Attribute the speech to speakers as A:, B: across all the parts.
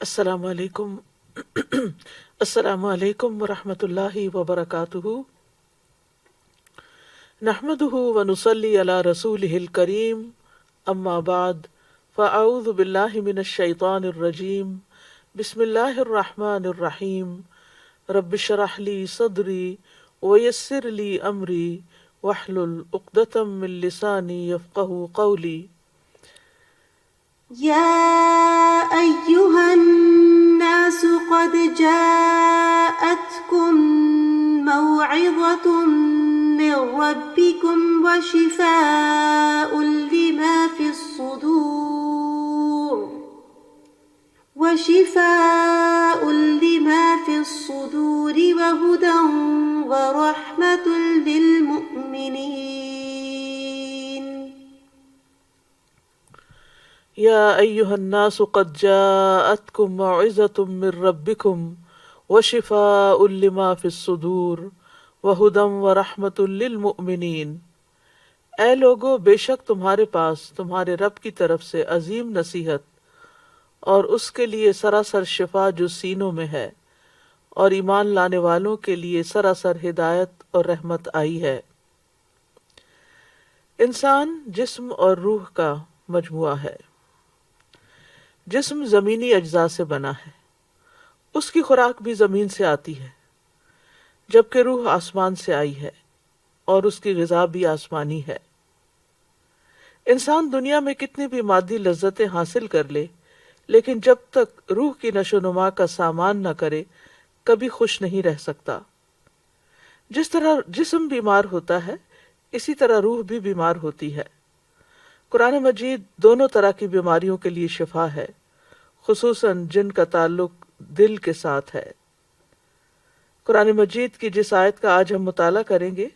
A: السلام علیکم السلام علیکم ورحمۃ اللہ وبرکاتہ۔ نحمده ونصلی علی رسولہ الکریم، اما بعد فاعوذ باللہ من الشیطان الرجیم، بسم اللہ الرحمن الرحیم۔ رب اشرح لی صدری ویسر لی امری واحلل عقدۃ من لسانی یفقہوا قولی۔
B: يا أيها الناس قد جاءتكم موعظة من ربكم وشفاء لما في الصدور وهدى ورحمة للمؤمنين۔
A: یا ایہا الناس قد جاءتکم موعظۃ من ربکم وشفاء لما فی الصدور وہدی ورحمۃ للمؤمنین۔ اے لوگو، بے شک تمہارے پاس تمہارے رب کی طرف سے عظیم نصیحت اور اس کے لیے سراسر شفا جو سینوں میں ہے، اور ایمان لانے والوں کے لیے سراسر ہدایت اور رحمت آئی ہے۔ انسان جسم اور روح کا مجموعہ ہے۔ جسم زمینی اجزاء سے بنا ہے، اس کی خوراک بھی زمین سے آتی ہے، جبکہ روح آسمان سے آئی ہے اور اس کی غذا بھی آسمانی ہے۔ انسان دنیا میں کتنی بھی مادی لذتیں حاصل کر لے، لیکن جب تک روح کی نشو و نما کا سامان نہ کرے کبھی خوش نہیں رہ سکتا۔ جس طرح جسم بیمار ہوتا ہے، اسی طرح روح بھی بیمار ہوتی ہے۔ قرآن مجید دونوں طرح کی بیماریوں کے لیے شفا ہے، خصوصاً جن کا تعلق دل کے ساتھ ہے۔ قرآن مجید کی جس آیت کا آج ہم مطالعہ کریں گے،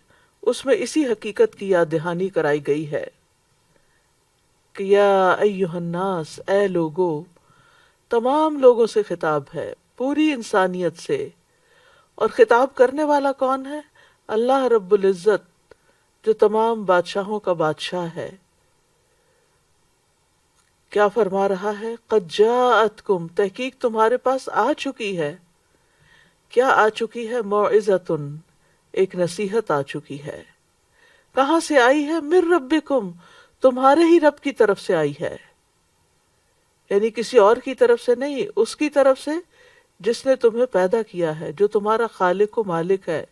A: اس میں اسی حقیقت کی یاد دہانی کرائی گئی ہے کہ یا ایہا الناس، اے لوگو، تمام لوگوں سے خطاب ہے، پوری انسانیت سے۔ اور خطاب کرنے والا کون ہے؟ اللہ رب العزت، جو تمام بادشاہوں کا بادشاہ ہے۔ کیا فرما رہا ہے؟ قد جاءتکم، تحقیق تمہارے پاس آ چکی ہے۔ کیا آ چکی ہے؟ موعظۃ، ایک نصیحت آ چکی ہے۔ کہاں سے آئی ہے؟ من ربکم، تمہارے ہی رب کی طرف سے آئی ہے، یعنی کسی اور کی طرف سے نہیں، اس کی طرف سے جس نے تمہیں پیدا کیا ہے، جو تمہارا خالق و مالک ہے۔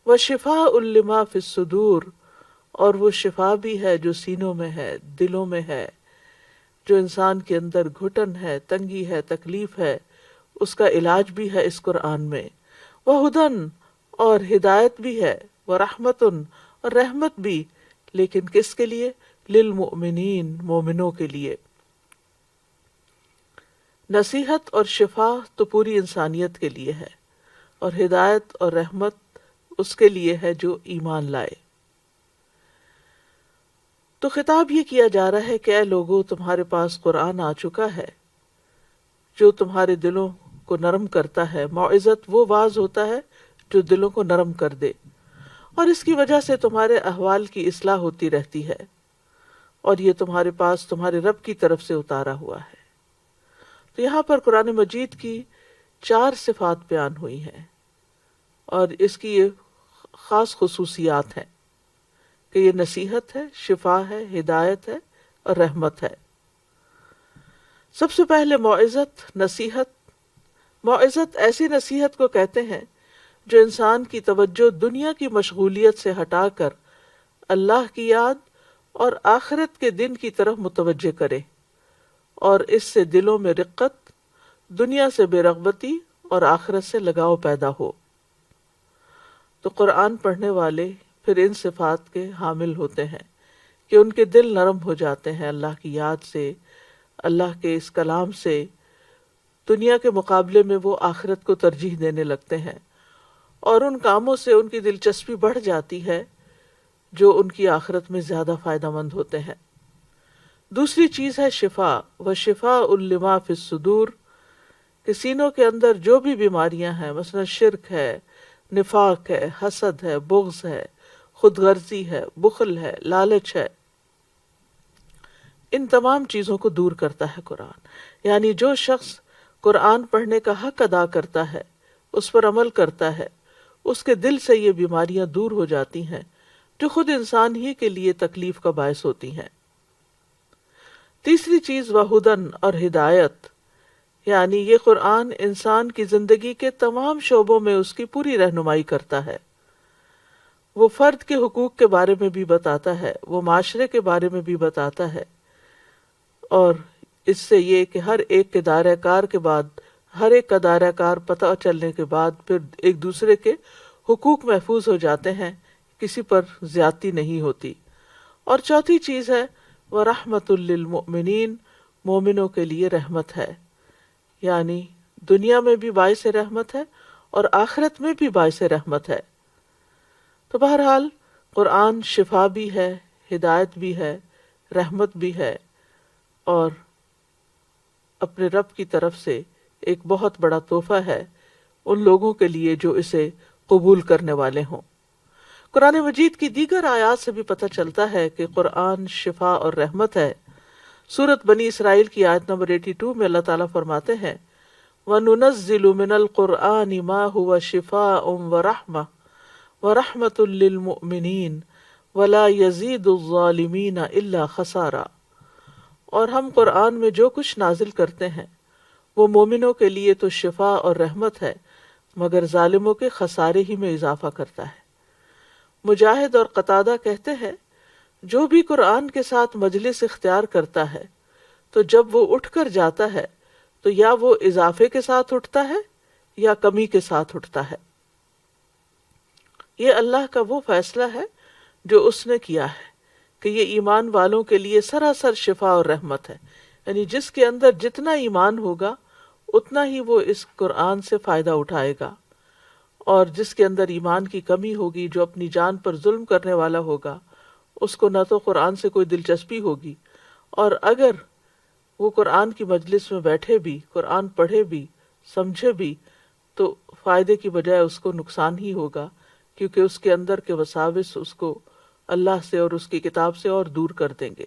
A: وشفاء لما فی الصدور، اور وہ شفا بھی ہے جو سینوں میں ہے، دلوں میں ہے، جو انسان کے اندر گھٹن ہے، تنگی ہے، تکلیف ہے، اس کا علاج بھی ہے اس قرآن میں۔ وہدن، اور ہدایت بھی ہے، ورحمتن، اور رحمت بھی، لیکن کس کے لیے؟ للمؤمنین، مومنوں کے لیے۔ نصیحت اور شفا تو پوری انسانیت کے لیے ہے، اور ہدایت اور رحمت اس کے لیے ہے جو ایمان لائے۔ تو خطاب یہ کیا جا رہا ہے کہ اے لوگو، تمہارے پاس قرآن آ چکا ہے جو تمہارے دلوں کو نرم کرتا ہے۔ موعظت وہ واعظ ہوتا ہے جو دلوں کو نرم کر دے، اور اس کی وجہ سے تمہارے احوال کی اصلاح ہوتی رہتی ہے، اور یہ تمہارے پاس تمہارے رب کی طرف سے اتارا ہوا ہے۔ تو یہاں پر قرآن مجید کی 4 صفات بیان ہوئی ہیں، اور اس کی یہ خاص خصوصیات ہیں کہ یہ نصیحت ہے، شفا ہے، ہدایت ہے اور رحمت ہے۔ سب سے پہلے موعظت، نصیحت۔ موعظت ایسی نصیحت کو کہتے ہیں جو انسان کی توجہ دنیا کی مشغولیت سے ہٹا کر اللہ کی یاد اور آخرت کے دن کی طرف متوجہ کرے، اور اس سے دلوں میں رقت، دنیا سے بے رغبتی اور آخرت سے لگاؤ پیدا ہو۔ تو قرآن پڑھنے والے پھر ان صفات کے حامل ہوتے ہیں کہ ان کے دل نرم ہو جاتے ہیں اللہ کی یاد سے، اللہ کے اس کلام سے۔ دنیا کے مقابلے میں وہ آخرت کو ترجیح دینے لگتے ہیں، اور ان کاموں سے ان کی دلچسپی بڑھ جاتی ہے جو ان کی آخرت میں زیادہ فائدہ مند ہوتے ہیں۔ دوسری چیز ہے شفا، وشفاء لما فی الصدور، کہ سینوں کے اندر جو بھی بیماریاں ہیں، مثلا شرک ہے، نفاق ہے، حسد ہے، بغض ہے، خود غرضی ہے، بخل ہے، لالچ ہے، ان تمام چیزوں کو دور کرتا ہے قرآن۔ یعنی جو شخص قرآن پڑھنے کا حق ادا کرتا ہے، اس پر عمل کرتا ہے، اس کے دل سے یہ بیماریاں دور ہو جاتی ہیں جو خود انسان ہی کے لیے تکلیف کا باعث ہوتی ہیں۔ تیسری چیز وہدن اور ہدایت، یعنی یہ قرآن انسان کی زندگی کے تمام شعبوں میں اس کی پوری رہنمائی کرتا ہے۔ وہ فرد کے حقوق کے بارے میں بھی بتاتا ہے، وہ معاشرے کے بارے میں بھی بتاتا ہے، اور اس سے یہ کہ ہر ایک کے دائرہ کار کے بعد، ہر ایک کا دائرہ کار پتہ چلنے کے بعد پھر ایک دوسرے کے حقوق محفوظ ہو جاتے ہیں، کسی پر زیادتی نہیں ہوتی۔ اور چوتھی چیز ہے وَرَحْمَةٌ لِّلْمُؤْمِنِينَ، مومنوں کے لیے رحمت ہے، یعنی دنیا میں بھی باعث رحمت ہے اور آخرت میں بھی باعث رحمت ہے۔ تو بہرحال قرآن شفا بھی ہے، ہدایت بھی ہے، رحمت بھی ہے، اور اپنے رب کی طرف سے ایک بہت بڑا تحفہ ہے ان لوگوں کے لیے جو اسے قبول کرنے والے ہوں۔ قرآن مجید کی دیگر آیات سے بھی پتہ چلتا ہے کہ قرآن شفا اور رحمت ہے۔ سورۃ بنی اسرائیل کی آیت نمبر 82 میں اللہ تعالیٰ فرماتے ہیں وَنُنَزِّلُ مِنَ الْقُرْآنِ مَا هُوَ شِفَاءٌ وَرَحْمَةٌ وَرَحْمَةٌ لِّلْمُؤْمِنِينَ وَلَا يَزِيدُ الظَّالِمِينَ إِلَّا خَسَارًا، اور ہم قرآن میں جو کچھ نازل کرتے ہیں وہ مومنوں کے لیے تو شفا اور رحمت ہے، مگر ظالموں کے خسارے ہی میں اضافہ کرتا ہے۔ مجاہد اور قتادہ کہتے ہیں جو بھی قرآن کے ساتھ مجلس اختیار کرتا ہے تو جب وہ اٹھ کر جاتا ہے تو یا وہ اضافے کے ساتھ اٹھتا ہے یا کمی کے ساتھ اٹھتا ہے۔ یہ اللہ کا وہ فیصلہ ہے جو اس نے کیا ہے کہ یہ ایمان والوں کے لیے سراسر شفا اور رحمت ہے، یعنی جس کے اندر جتنا ایمان ہوگا اتنا ہی وہ اس قرآن سے فائدہ اٹھائے گا، اور جس کے اندر ایمان کی کمی ہوگی، جو اپنی جان پر ظلم کرنے والا ہوگا، اس کو نہ تو قرآن سے کوئی دلچسپی ہوگی، اور اگر وہ قرآن کی مجلس میں بیٹھے بھی، قرآن پڑھے بھی، سمجھے بھی، تو فائدے کی بجائے اس کو نقصان ہی ہوگا، کیونکہ اس کے اندر کے وساوس اس کو اللہ سے اور اس کی کتاب سے اور دور کر دیں گے۔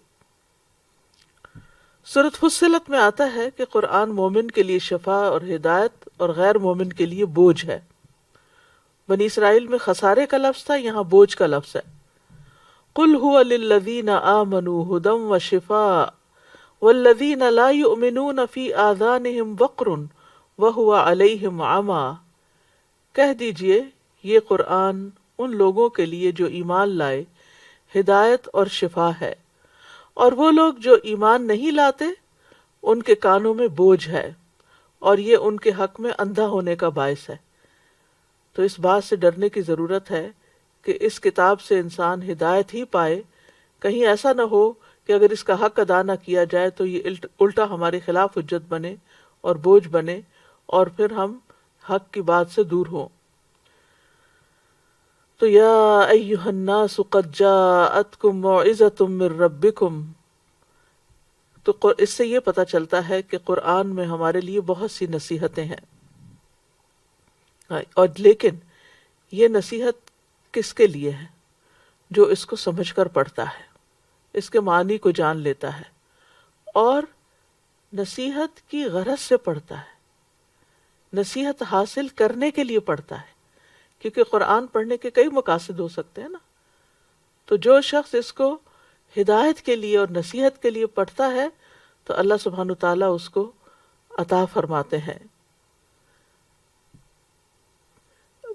A: سورۃ فصلت میں آتا ہے کہ قرآن مومن کے لیے شفا اور ہدایت اور غیر مومن کے لیے بوجھ ہے۔ بنی اسرائیل میں خسارے کا لفظ تھا، یہاں بوجھ کا لفظ ہے۔ قُلْ هُوَ لِلَّذِينَ آمَنُوا هُدًى وَشِفَاءٌ وَالَّذِينَ لَا يُؤْمِنُونَ فِي آذَانِهِمْ وَقْرٌ وَهُوَ عَلَيْهِمْ عَمًى، کہہ دیجئے یہ قرآن ان لوگوں کے لیے جو ایمان لائے ہدایت اور شفا ہے، اور وہ لوگ جو ایمان نہیں لاتے ان کے کانوں میں بوجھ ہے، اور یہ ان کے حق میں اندھا ہونے کا باعث ہے۔ تو اس بات سے ڈرنے کی ضرورت ہے کہ اس کتاب سے انسان ہدایت ہی پائے، کہیں ایسا نہ ہو کہ اگر اس کا حق ادا نہ کیا جائے تو یہ الٹا ہمارے خلاف حجت بنے اور بوجھ بنے، اور پھر ہم حق کی بات سے دور ہوں۔ تو یا ایہا الناس قد جاءتکم موعظۃ من ربکم، تو اس سے یہ پتہ چلتا ہے کہ قرآن میں ہمارے لیے بہت سی نصیحتیں ہیں، اور لیکن یہ نصیحت کس کے لیے ہے؟ جو اس کو سمجھ کر پڑھتا ہے، اس کے معنی کو جان لیتا ہے، اور نصیحت کی غرض سے پڑھتا ہے، نصیحت حاصل کرنے کے لیے پڑھتا ہے، کیونکہ قرآن پڑھنے کے کئی مقاصد ہو سکتے ہیں نا۔ تو جو شخص اس کو ہدایت کے لیے اور نصیحت کے لیے پڑھتا ہے تو اللہ سبحانہ تعالیٰ اس کو عطا فرماتے ہیں۔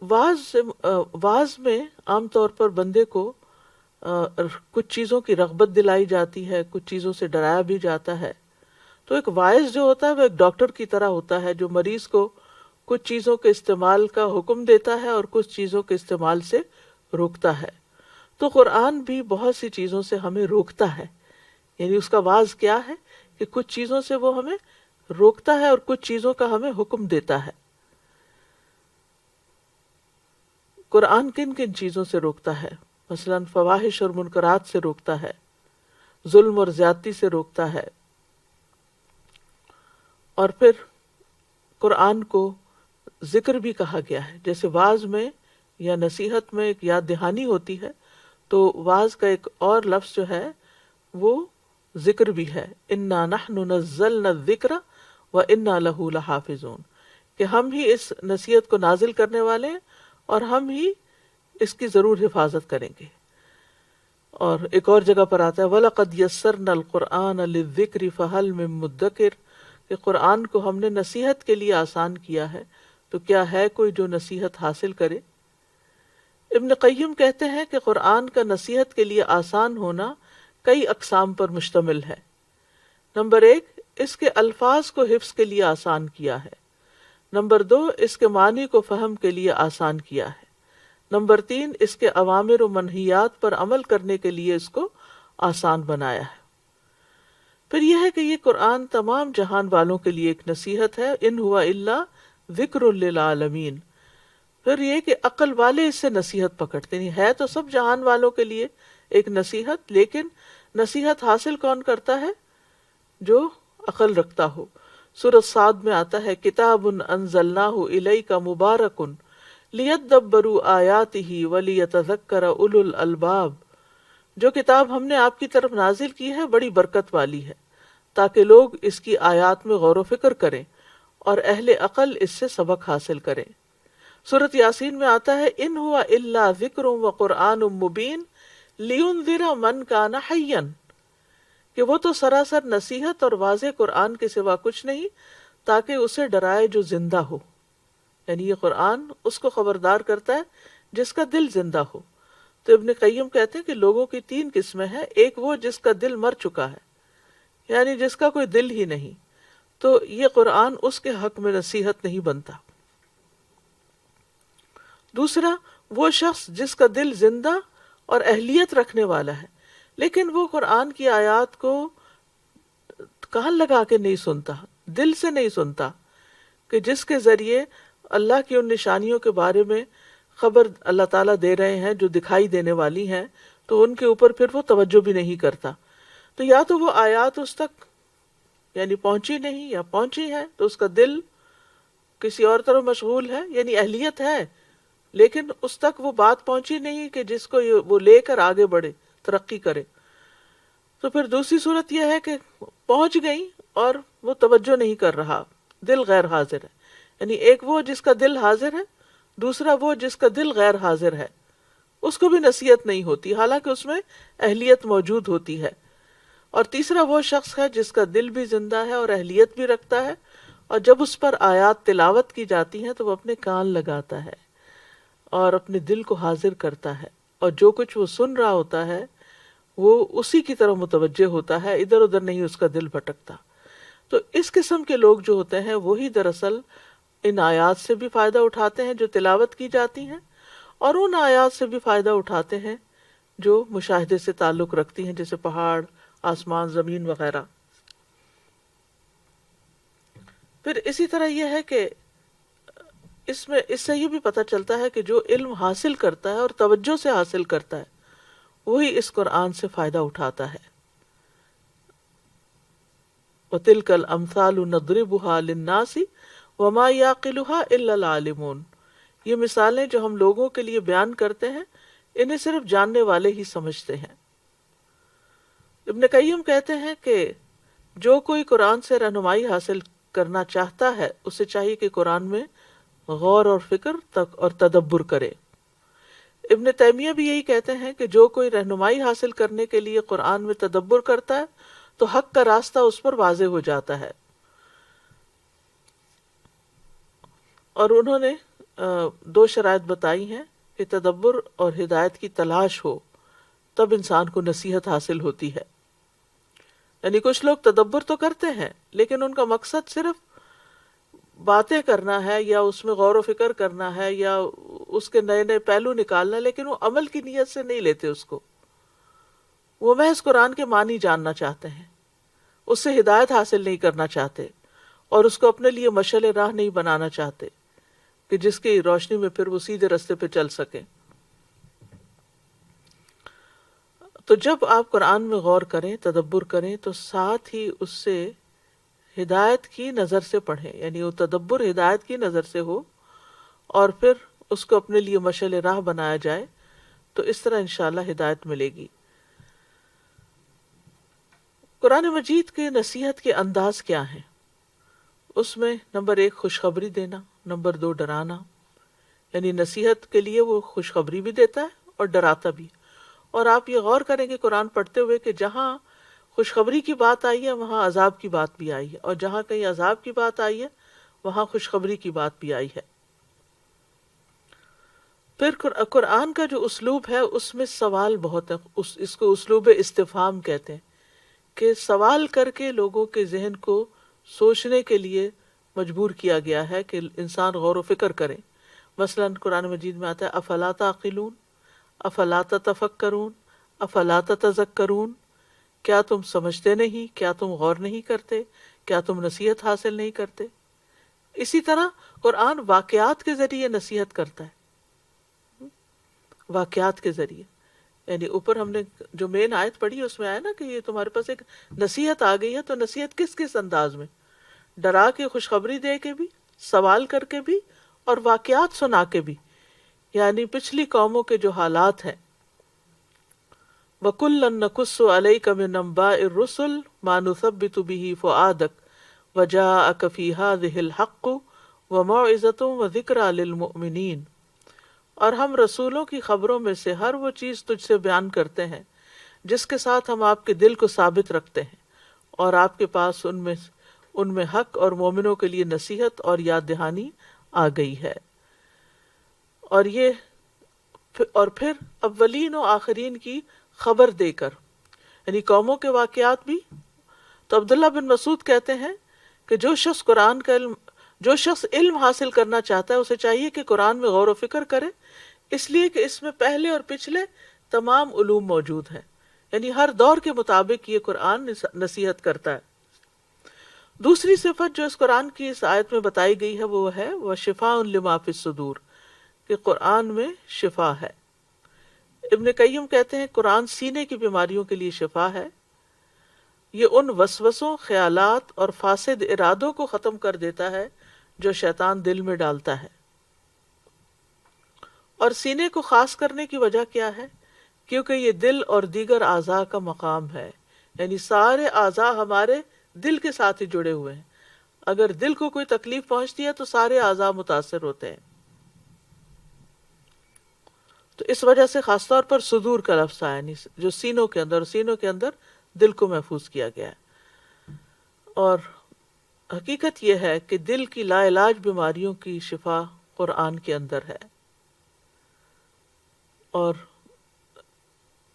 A: واعظ میں عام طور پر بندے کو کچھ چیزوں کی رغبت دلائی جاتی ہے، کچھ چیزوں سے ڈرایا بھی جاتا ہے۔ تو ایک واعظ جو ہوتا ہے وہ ایک ڈاکٹر کی طرح ہوتا ہے جو مریض کو کچھ چیزوں کے استعمال کا حکم دیتا ہے اور کچھ چیزوں کے استعمال سے روکتا ہے۔ تو قرآن بھی بہت سی چیزوں سے ہمیں روکتا ہے، یعنی اس کا واعظ کیا ہے کہ کچھ چیزوں سے وہ ہمیں روکتا ہے اور کچھ چیزوں کا ہمیں حکم دیتا ہے۔ قرآن کن کن چیزوں سے روکتا ہے؟ مثلا فواحش اور منکرات سے روکتا ہے، ظلم اور زیادتی سے روکتا ہے، اور پھر قرآن کو ذکر بھی کہا گیا ہے۔ جیسے واعظ میں یا نصیحت میں ایک یاد دہانی ہوتی ہے، تو واعظ کا ایک اور لفظ جو ہے وہ ذکر بھی ہے، انا نحن نزلنا الذکر وَإِنَّا لَهُ لَحَافِظُونَ، کہ ہم ہی اس نصیحت کو نازل کرنے والے ہیں اور ہم ہی اس کی ضرور حفاظت کریں گے۔ اور ایک اور جگہ پر آتا ہے وَلَقَدْ يَسَّرْنَا الْقُرْآنَ لِلذِّكْرِ فَهَلْ مِن مُدَّكِرٍ، کہ قرآن کو ہم نے نصیحت کے لیے آسان کیا ہے تو کیا ہے کوئی جو نصیحت حاصل کرے۔ ابن قیم کہتے ہیں کہ قرآن کا نصیحت کے لیے آسان ہونا کئی اقسام پر مشتمل ہے۔ نمبر 1، اس کے الفاظ کو حفظ کے لیے آسان کیا ہے۔ نمبر 2، اس کے معنی کو فہم کے لیے آسان کیا ہے۔ نمبر 3، اس کے اوامر و منہیات پر عمل کرنے کے لیے اس کو آسان بنایا ہے۔ پھر یہ ہے کہ یہ قرآن تمام جہان والوں کے لیے ایک نصیحت ہے، ان ہوا الا ذکر للعالمین۔ پھر یہ کہ عقل والے اس سے نصیحت پکڑتے نہیں، ہے تو سب جہان والوں کے لیے ایک نصیحت، لیکن نصیحت حاصل کون کرتا ہے؟ جو عقل رکھتا ہو۔ سورۃ صاد میں آتا ہے کتاب انزلناہ الیک مبارک لیدبروا آیاتہ ولیتذکر اولو الالباب، جو کتاب ہم نے آپ کی طرف نازل کی ہے بڑی برکت والی ہے تاکہ لوگ اس کی آیات میں غور و فکر کریں اور اہل عقل اس سے سبق حاصل کریں۔ سورۃ یاسین میں آتا ہے ان ہوا الا ذکر وقرآن مبین لینذر من کان حیا، کہ وہ تو سراسر نصیحت اور واضح قرآن کے سوا کچھ نہیں تاکہ اسے ڈرائے جو زندہ ہو، یعنی یہ قرآن اس کو خبردار کرتا ہے جس کا دل زندہ ہو۔ تو ابن قیم کہتے ہیں کہ لوگوں کی 3 قسمیں ہیں، ایک وہ جس کا دل مر چکا ہے، یعنی جس کا کوئی دل ہی نہیں، تو یہ قرآن اس کے حق میں نصیحت نہیں بنتا۔ دوسرا وہ شخص جس کا دل زندہ اور اہلیت رکھنے والا ہے، لیکن وہ قرآن کی آیات کو کان لگا کے نہیں سنتا، دل سے نہیں سنتا، کہ جس کے ذریعے اللہ کی ان نشانیوں کے بارے میں خبر اللہ تعالیٰ دے رہے ہیں جو دکھائی دینے والی ہیں، تو ان کے اوپر پھر وہ توجہ بھی نہیں کرتا۔ تو یا تو وہ آیات اس تک یعنی پہنچی نہیں، یا پہنچی ہے تو اس کا دل کسی اور طرف مشغول ہے، یعنی اہلیت ہے لیکن اس تک وہ بات پہنچی نہیں کہ جس کو وہ لے کر آگے بڑھے، ترقی کرے۔ تو پھر دوسری صورت یہ ہے کہ پہنچ گئی اور وہ توجہ نہیں کر رہا، دل غیر حاضر ہے، یعنی ایک وہ جس کا دل حاضر ہے، دوسرا وہ جس کا دل غیر حاضر ہے، اس کو بھی نصیحت نہیں ہوتی حالانکہ اس میں اہلیت موجود ہوتی ہے۔ اور تیسرا وہ شخص ہے جس کا دل بھی زندہ ہے اور اہلیت بھی رکھتا ہے، اور جب اس پر آیات تلاوت کی جاتی ہیں تو وہ اپنے کان لگاتا ہے اور اپنے دل کو حاضر کرتا ہے، اور جو کچھ وہ سن رہا ہوتا ہے وہ اسی کی طرف متوجہ ہوتا ہے، ادھر ادھر نہیں اس کا دل بھٹکتا۔ تو اس قسم کے لوگ جو ہوتے ہیں وہی دراصل ان آیات سے بھی فائدہ اٹھاتے ہیں جو تلاوت کی جاتی ہیں، اور ان آیات سے بھی فائدہ اٹھاتے ہیں جو مشاہدے سے تعلق رکھتی ہیں، جیسے پہاڑ، آسمان، زمین وغیرہ۔ پھر اسی طرح یہ ہے کہ اس سے یہ بھی پتہ چلتا ہے کہ جو علم حاصل کرتا ہے اور توجہ سے حاصل کرتا ہے وہی اس قرآن سے فائدہ اٹھاتا ہے۔ وَتِلْكَ الْأَمْثَالُ نَضْرِبُهَا لِلنَّاسِ وَمَا يَعْقِلُهَا إِلَّا الْعَالِمُونَ، یہ مثالیں جو ہم لوگوں کے لیے بیان کرتے ہیں انہیں صرف جاننے والے ہی سمجھتے ہیں۔ ابن قیم کہتے ہیں کہ جو کوئی قرآن سے رہنمائی حاصل کرنا چاہتا ہے اسے چاہیے کہ قرآن میں غور اور فکر تک اور تدبر کرے۔ ابن تیمیہ بھی یہی کہتے ہیں کہ جو کوئی رہنمائی حاصل کرنے کے لیے قرآن میں تدبر کرتا ہے تو حق کا راستہ اس پر واضح ہو جاتا ہے۔ اور انہوں نے 2 شرائط بتائی ہیں کہ تدبر اور ہدایت کی تلاش ہو تب انسان کو نصیحت حاصل ہوتی ہے۔ یعنی کچھ لوگ تدبر تو کرتے ہیں لیکن ان کا مقصد صرف باتیں کرنا ہے یا اس میں غور و فکر کرنا ہے یا اس کے نئے نئے پہلو نکالنا، لیکن وہ عمل کی نیت سے نہیں لیتے اس کو، وہ محض قرآن کے معنی جاننا چاہتے ہیں، اس سے ہدایت حاصل نہیں کرنا چاہتے اور اس کو اپنے لیے مشعل راہ نہیں بنانا چاہتے کہ جس کی روشنی میں پھر وہ سیدھے راستے پہ چل سکیں۔ تو جب آپ قرآن میں غور کریں، تدبر کریں، تو ساتھ ہی اس سے ہدایت کی نظر سے پڑھیں، یعنی وہ تدبر ہدایت کی نظر سے ہو اور پھر اس کو اپنے لیے مشعل راہ بنایا جائے، تو اس طرح انشاءاللہ ہدایت ملے گی۔ قرآن مجید کے نصیحت کے انداز کیا ہیں؟ اس میں نمبر 1 خوشخبری دینا، نمبر 2 ڈرانا، یعنی نصیحت کے لیے وہ خوشخبری بھی دیتا ہے اور ڈراتا بھی۔ اور آپ یہ غور کریں کہ قرآن پڑھتے ہوئے کہ جہاں خوشخبری کی بات آئی ہے وہاں عذاب کی بات بھی آئی ہے، اور جہاں کہیں عذاب کی بات آئی ہے وہاں خوشخبری کی بات بھی آئی ہے۔ پھر قرآن کا جو اسلوب ہے اس میں سوال بہت ہے، اس کو اسلوب استفہام کہتے ہیں، کہ سوال کر کے لوگوں کے ذہن کو سوچنے کے لیے مجبور کیا گیا ہے کہ انسان غور و فکر کرے۔ مثلا قرآن مجید میں آتا ہے افلا تعقلون، افلا تتفکرون، افلا تتذکرون، کیا تم سمجھتے نہیں، کیا تم غور نہیں کرتے، کیا تم نصیحت حاصل نہیں کرتے۔ اسی طرح قرآن واقعات کے ذریعے نصیحت کرتا ہے، واقعات کے ذریعے، یعنی اوپر ہم نے جو مین آیت پڑھی اس میں آیا نا کہ یہ تمہارے پاس ایک نصیحت آ گئی ہے، تو نصیحت کس کس انداز میں؟ ڈرا کے، خوشخبری دے کے بھی، سوال کر کے بھی، اور واقعات سنا کے بھی، یعنی پچھلی قوموں کے جو حالات ہیں۔ وَكُلًّا نَّقُصُّ عَلَيْكَ مِنْ أَنبَاءِ الرُّسُلِ مَا نُثَبِّتُ بِهِ فُؤَادَكَ وَجَاءَكَ فِي هَٰذِهِ الْحَقُّ وَمَوْعِظَةٌ وَذِكْرَىٰ لِلْمُؤْمِنِينَ، اور ہم رسولوں کی خبروں میں سے ہر وہ چیز تجھ سے بیان کرتے ہیں جس کے ساتھ ہم آپ کے دل کو ثابت رکھتے ہیں، اور آپ کے پاس ان میں حق اور مومنوں کے لیے نصیحت اور یاد دہانی آ گئی ہے۔ اور پھر اولین و آخرین کی خبر دے کر، یعنی قوموں کے واقعات بھی۔ تو عبداللہ بن مسعود کہتے ہیں کہ جو شخص علم حاصل کرنا چاہتا ہے اسے چاہیے کہ قرآن میں غور و فکر کرے، اس لیے کہ اس میں پہلے اور پچھلے تمام علوم موجود ہیں، یعنی ہر دور کے مطابق یہ قرآن نصیحت کرتا ہے۔ دوسری صفت جو اس قرآن کی اس آیت میں بتائی گئی ہے وہ ہے وَشِفَاءٌ لِمَا فِی الصُّدُورِ، کہ قرآن میں شفا ہے۔ ابن قیم کہتے ہیں قرآن سینے کی بیماریوں کے لیے شفا ہے، یہ ان وسوسوں، خیالات اور فاسد ارادوں کو ختم کر دیتا ہے جو شیطان دل میں ڈالتا ہے۔ اور سینے کو خاص کرنے کی وجہ کیا ہے؟ کیونکہ یہ دل اور دیگر اعضاء کا مقام ہے، یعنی سارے اعضاء ہمارے دل کے ساتھ ہی جڑے ہوئے ہیں، اگر دل کو کوئی تکلیف پہنچتی ہے تو سارے اعضاء متاثر ہوتے ہیں۔ تو اس وجہ سے خاص طور پر صدور کا لفظ آیا، یعنی جو سینوں کے اندر دل کو محفوظ کیا گیا ہے۔ اور حقیقت یہ ہے کہ دل کی لا علاج بیماریوں کی شفا قرآن کے اندر ہے۔ اور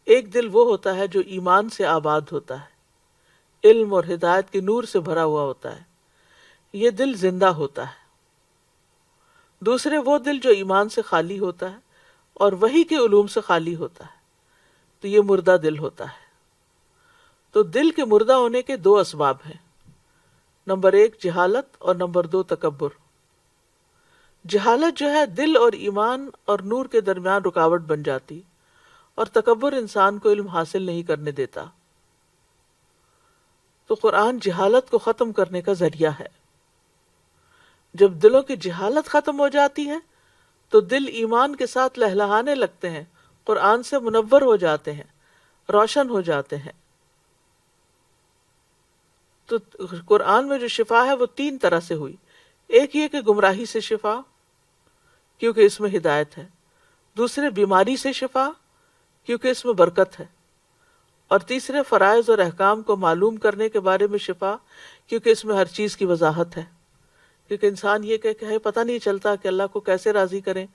A: ایک دل وہ ہوتا ہے جو ایمان سے آباد ہوتا ہے، علم اور ہدایت کے نور سے بھرا ہوا ہوتا ہے، یہ دل زندہ ہوتا ہے۔ دوسرے وہ دل جو ایمان سے خالی ہوتا ہے اور وحی کے علوم سے خالی ہوتا ہے، تو یہ مردہ دل ہوتا ہے۔ تو دل کے مردہ ہونے کے دو اسباب ہیں، نمبر 1 جہالت اور نمبر 2 تکبر۔ جہالت جو ہے دل اور ایمان اور نور کے درمیان رکاوٹ بن جاتی، اور تکبر انسان کو علم حاصل نہیں کرنے دیتا۔ تو قرآن جہالت کو ختم کرنے کا ذریعہ ہے۔ جب دلوں کی جہالت ختم ہو جاتی ہے تو دل ایمان کے ساتھ لہلہانے لگتے ہیں، قرآن سے منور ہو جاتے ہیں، روشن ہو جاتے ہیں۔ تو قرآن میں جو شفا ہے وہ 3 طرح سے ہوئی۔ ایک یہ کہ گمراہی سے شفا، کیونکہ اس میں ہدایت ہے۔ دوسرے بیماری سے شفا، کیونکہ اس میں برکت ہے۔ اور تیسرے فرائض اور احکام کو معلوم کرنے کے بارے میں شفا، کیونکہ اس میں ہر چیز کی وضاحت ہے۔ کیونکہ انسان یہ کہ ہے پتہ نہیں چلتا کہ اللہ کو کیسے راضی کریں،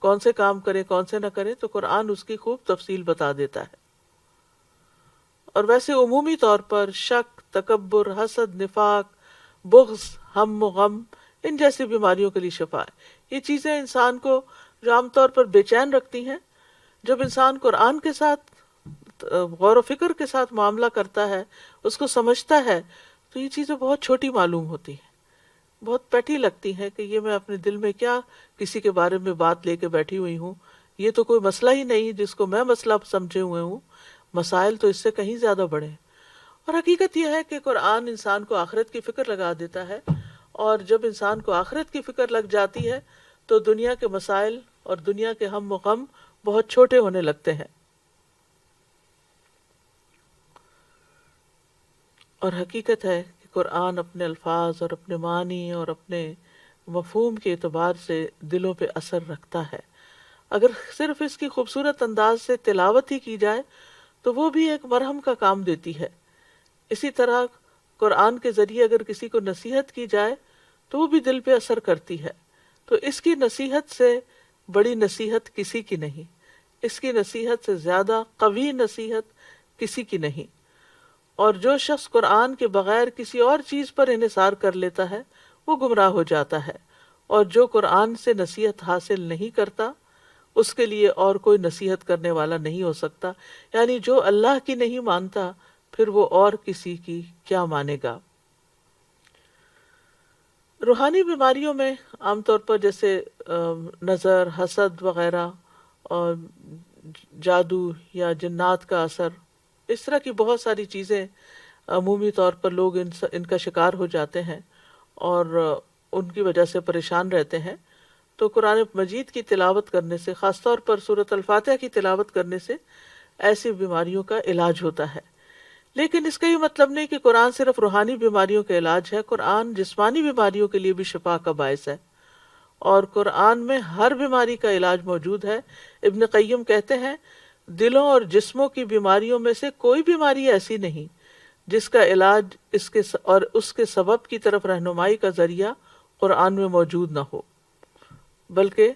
A: کون سے کام کریں کون سے نہ کریں، تو قرآن اس کی خوب تفصیل بتا دیتا ہے۔ اور ویسے عمومی طور پر شک، تکبر، حسد، نفاق، بغض، ہم و غم، ان جیسی بیماریوں کے لیے شفا ہے۔ یہ چیزیں انسان کو جو عام طور پر بے چین رکھتی ہیں، جب انسان قرآن کے ساتھ غور و فکر کے ساتھ معاملہ کرتا ہے، اس کو سمجھتا ہے، تو یہ چیزیں بہت چھوٹی معلوم ہوتی ہیں، بہت پیٹی لگتی ہیں کہ یہ میں اپنے دل میں کیا کسی کے بارے میں بات لے کے بیٹھی ہوئی ہوں، یہ تو کوئی مسئلہ ہی نہیں جس کو میں مسئلہ سمجھے ہوئے ہوں، مسائل تو اس سے کہیں زیادہ بڑے ہیں۔ اور حقیقت یہ ہے کہ قرآن انسان کو آخرت کی فکر لگا دیتا ہے، اور جب انسان کو آخرت کی فکر لگ جاتی ہے تو دنیا کے مسائل اور دنیا کے ہم و غم بہت چھوٹے ہونے لگتے ہیں۔ اور حقیقت ہے کہ قرآن اپنے الفاظ اور اپنے معنی اور اپنے مفہوم کے اعتبار سے دلوں پہ اثر رکھتا ہے۔ اگر صرف اس کی خوبصورت انداز سے تلاوت ہی کی جائے تو وہ بھی ایک مرہم کا کام دیتی ہے۔ اسی طرح قرآن کے ذریعے اگر کسی کو نصیحت کی جائے تو وہ بھی دل پہ اثر کرتی ہے۔ تو اس کی نصیحت سے بڑی نصیحت کسی کی نہیں، اس کی نصیحت سے زیادہ قوی نصیحت کسی کی نہیں۔ اور جو شخص قرآن کے بغیر کسی اور چیز پر انحصار کر لیتا ہے وہ گمراہ ہو جاتا ہے، اور جو قرآن سے نصیحت حاصل نہیں کرتا اس کے لیے اور کوئی نصیحت کرنے والا نہیں ہو سکتا۔ یعنی جو اللہ کی نہیں مانتا پھر وہ اور کسی کی کیا مانے گا۔ روحانی بیماریوں میں عام طور پر جیسے نظر، حسد وغیرہ، اور جادو یا جنات کا اثر، اس طرح کی بہت ساری چیزیں عمومی طور پر لوگ ان کا شکار ہو جاتے ہیں اور ان کی وجہ سے پریشان رہتے ہیں۔ تو قرآن مجید کی تلاوت کرنے سے، خاص طور پر سورۃ الفاتحہ کی تلاوت کرنے سے ایسی بیماریوں کا علاج ہوتا ہے۔ لیکن اس کا یہ مطلب نہیں کہ قرآن صرف روحانی بیماریوں کا علاج ہے، قرآن جسمانی بیماریوں کے لیے بھی شفا کا باعث ہے، اور قرآن میں ہر بیماری کا علاج موجود ہے۔ ابن قیم کہتے ہیں دلوں اور جسموں کی بیماریوں میں سے کوئی بیماری ایسی نہیں جس کا علاج اس کے سبب کی طرف رہنمائی کا ذریعہ قرآن میں موجود نہ ہو۔ بلکہ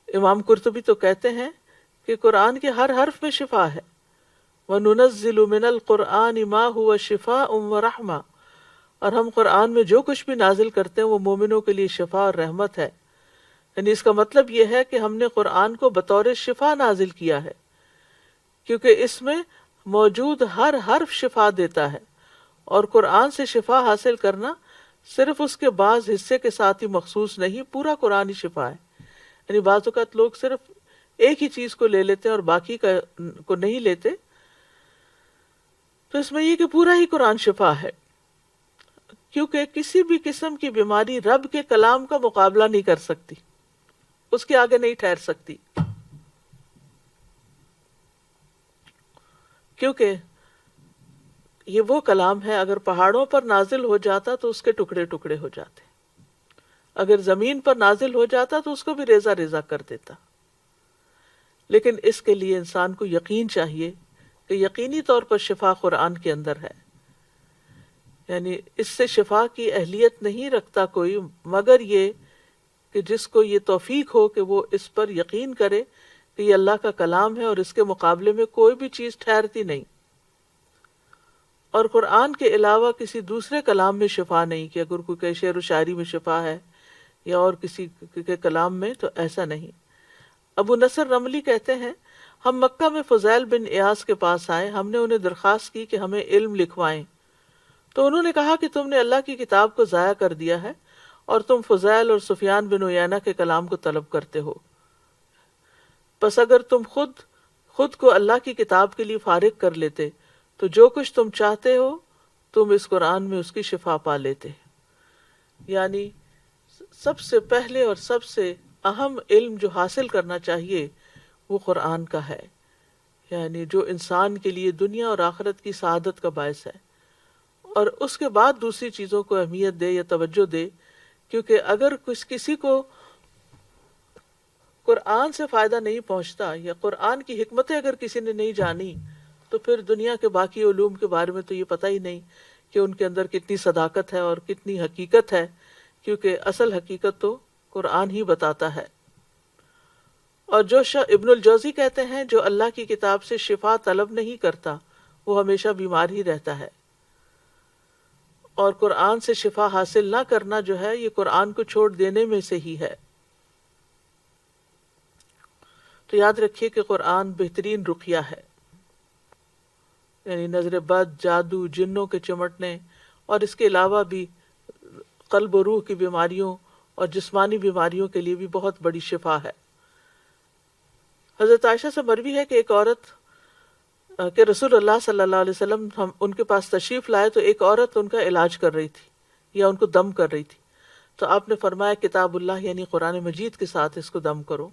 A: امام قرطبی تو کہتے ہیں کہ قرآن کے ہر حرف میں شفا ہے۔ وَنُنَزِّلُ مِنَ الْقُرْآنِ مَا هُوَ شِفَاءٌ وَرَحْمَةٌ، اور ہم قرآن میں جو کچھ بھی نازل کرتے ہیں وہ مومنوں کے لیے شفا اور رحمت ہے۔ یعنی اس کا مطلب یہ ہے کہ ہم نے قرآن کو بطور شفا نازل کیا ہے، کیونکہ اس میں موجود ہر حرف شفا دیتا ہے، اور قرآن سے شفا حاصل کرنا صرف اس کے بعض حصے کے ساتھ ہی مخصوص نہیں، پورا قرآن ہی شفا ہے۔ یعنی بعض اوقات لوگ صرف ایک ہی چیز کو لے لیتے ہیں اور باقی کو نہیں لیتے، تو اس میں یہ کہ پورا ہی قرآن شفا ہے، کیونکہ کسی بھی قسم کی بیماری رب کے کلام کا مقابلہ نہیں کر سکتی، اس کے آگے نہیں ٹھہر سکتی، کیونکہ یہ وہ کلام ہے اگر پہاڑوں پر نازل ہو جاتا تو اس کے ٹکڑے ٹکڑے ہو جاتے، اگر زمین پر نازل ہو جاتا تو اس کو بھی ریزہ ریزہ کر دیتا۔ لیکن اس کے لیے انسان کو یقین چاہیے کہ یقینی طور پر شفا قرآن کے اندر ہے، یعنی اس سے شفا کی اہلیت نہیں رکھتا کوئی مگر یہ کہ جس کو یہ توفیق ہو کہ وہ اس پر یقین کرے کہ یہ اللہ کا کلام ہے اور اس کے مقابلے میں کوئی بھی چیز ٹھہرتی نہیں، اور قرآن کے علاوہ کسی دوسرے کلام میں شفا نہیں، کہ اگر کوئی شعر و شاعری میں شفا ہے یا اور کسی کے کلام میں، تو ایسا نہیں۔ ابو نصر رملی کہتے ہیں ہم مکہ میں فضیل بن ایاس کے پاس آئے، ہم نے انہیں درخواست کی کہ ہمیں علم لکھوائیں، تو انہوں نے کہا کہ تم نے اللہ کی کتاب کو ضائع کر دیا ہے اور تم فضیل اور سفیان بن عیینہ کے کلام کو طلب کرتے ہو، پس اگر تم خود کو اللہ کی کتاب کے لیے فارغ کر لیتے تو جو کچھ تم چاہتے ہو تم اس قرآن میں اس کی شفا پا لیتے۔ یعنی سب سے پہلے اور سب سے اہم علم جو حاصل کرنا چاہیے وہ قرآن کا ہے، یعنی جو انسان کے لیے دنیا اور آخرت کی سعادت کا باعث ہے، اور اس کے بعد دوسری چیزوں کو اہمیت دے یا توجہ دے، کیونکہ اگر کسی کو قرآن سے فائدہ نہیں پہنچتا یا قرآن کی حکمتیں اگر کسی نے نہیں جانی تو پھر دنیا کے باقی علوم کے بارے میں تو یہ پتہ ہی نہیں کہ ان کے اندر کتنی صداقت ہے اور کتنی حقیقت ہے، کیونکہ اصل حقیقت تو قرآن ہی بتاتا ہے۔ اور جو ابن الجوزی کہتے ہیں جو اللہ کی کتاب سے شفا طلب نہیں کرتا وہ ہمیشہ بیمار ہی رہتا ہے، اور قرآن سے شفا حاصل نہ کرنا جو ہے یہ قرآن کو چھوڑ دینے میں سے ہی ہے۔ تو یاد رکھیے کہ قرآن بہترین رقیہ ہے، یعنی نظر بد، جادو، جنوں کے چمٹنے، اور اس کے علاوہ بھی قلب و روح کی بیماریوں اور جسمانی بیماریوں کے لیے بھی بہت بڑی شفا ہے۔ حضرت عائشہ سے مروی ہے کہ ایک عورت کہ رسول اللہ صلی اللہ علیہ وسلم ان کے پاس تشریف لائے تو ایک عورت ان کا علاج کر رہی تھی یا ان کو دم کر رہی تھی، تو آپ نے فرمایا کتاب اللہ یعنی قرآن مجید کے ساتھ اس کو دم کرو،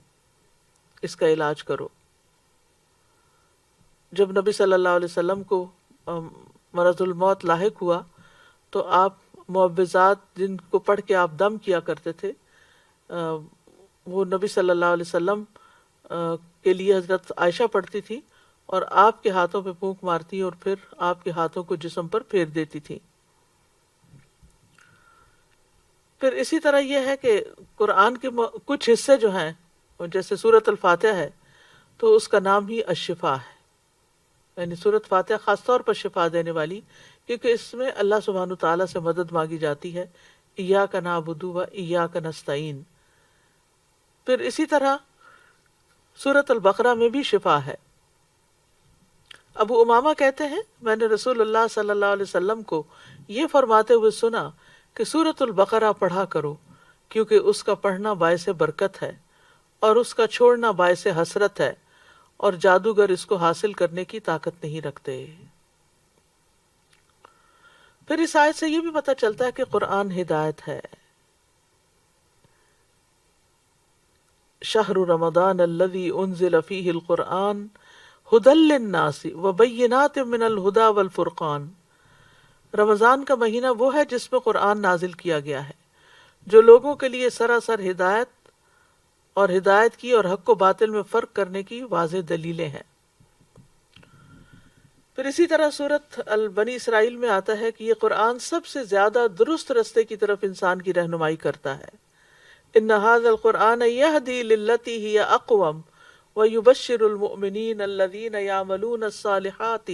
A: اس کا علاج کرو۔ جب نبی صلی اللہ علیہ وسلم کو مرض الموت لاحق ہوا تو آپ معوذات جن کو پڑھ کے آپ دم کیا کرتے تھے، وہ نبی صلی اللہ علیہ وسلم کے لیے حضرت عائشہ پڑھتی تھی اور آپ کے ہاتھوں پہ پھونک مارتی اور پھر آپ کے ہاتھوں کو جسم پر پھیر دیتی تھی۔ پھر اسی طرح یہ ہے کہ قرآن کے کچھ حصے جو ہیں، جیسے سورۃ الفاتحہ ہے تو اس کا نام ہی الشفا ہے، یعنی سورۃ فاتحہ خاص طور پر شفا دینے والی، کیونکہ اس میں اللہ سبحانہ تعالیٰ سے مدد مانگی جاتی ہے، ایاک نعبد و ایاک نستعین۔ پھر اسی طرح سورۃ البقرہ میں بھی شفا ہے۔ ابو امامہ کہتے ہیں میں نے رسول اللہ صلی اللہ علیہ وسلم کو یہ فرماتے ہوئے سنا کہ سورۃ البقرہ پڑھا کرو، کیونکہ اس کا پڑھنا باعث برکت ہے اور اس کا چھوڑنا باعث حسرت ہے، اور جادوگر اس کو حاصل کرنے کی طاقت نہیں رکھتے۔ پھر اس آیت سے یہ بھی پتہ چلتا ہے کہ قرآن ہدایت ہے۔ شہر رمضان الذی انزل فیہ القرآن ھدی للناس وبینات من الھدی والفرقان، رمضان کا مہینہ وہ ہے جس میں قرآن نازل کیا گیا ہے، جو لوگوں کے لیے سراسر ہدایت اور ہدایت کی اور حق و باطل میں فرق کرنے کی واضح دلیلیں ہیں۔ پھر اسی طرح سورۃ بنی اسرائیل میں آتا ہے کہ یہ قرآن سب سے زیادہ درست رستے کی طرف انسان کی رہنمائی کرتا ہے۔ ان ھذا القرآن یہدی للتی ہی اقوم ویبشر المؤمنین الذین یعملون الصالحات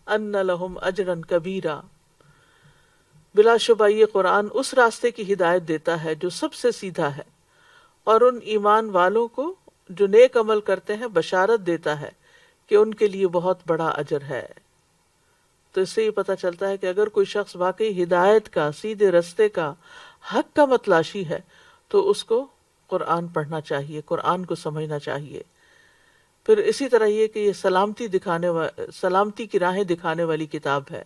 A: ان لہم اجرا کبیرا، بلا شبہ یہ قرآن اس راستے کی ہدایت دیتا ہے جو سب سے سیدھا ہے، اور ان ایمان والوں کو جو نیک عمل کرتے ہیں بشارت دیتا ہے کہ ان کے لیے بہت بڑا اجر ہے۔ تو اس سے یہ پتہ چلتا ہے کہ اگر کوئی شخص واقعی ہدایت کا، سیدھے رستے کا، حق کا متلاشی ہے تو اس کو قرآن پڑھنا چاہیے، قرآن کو سمجھنا چاہیے۔ پھر اسی طرح یہ کہ یہ سلامتی کی راہیں دکھانے والی کتاب ہے۔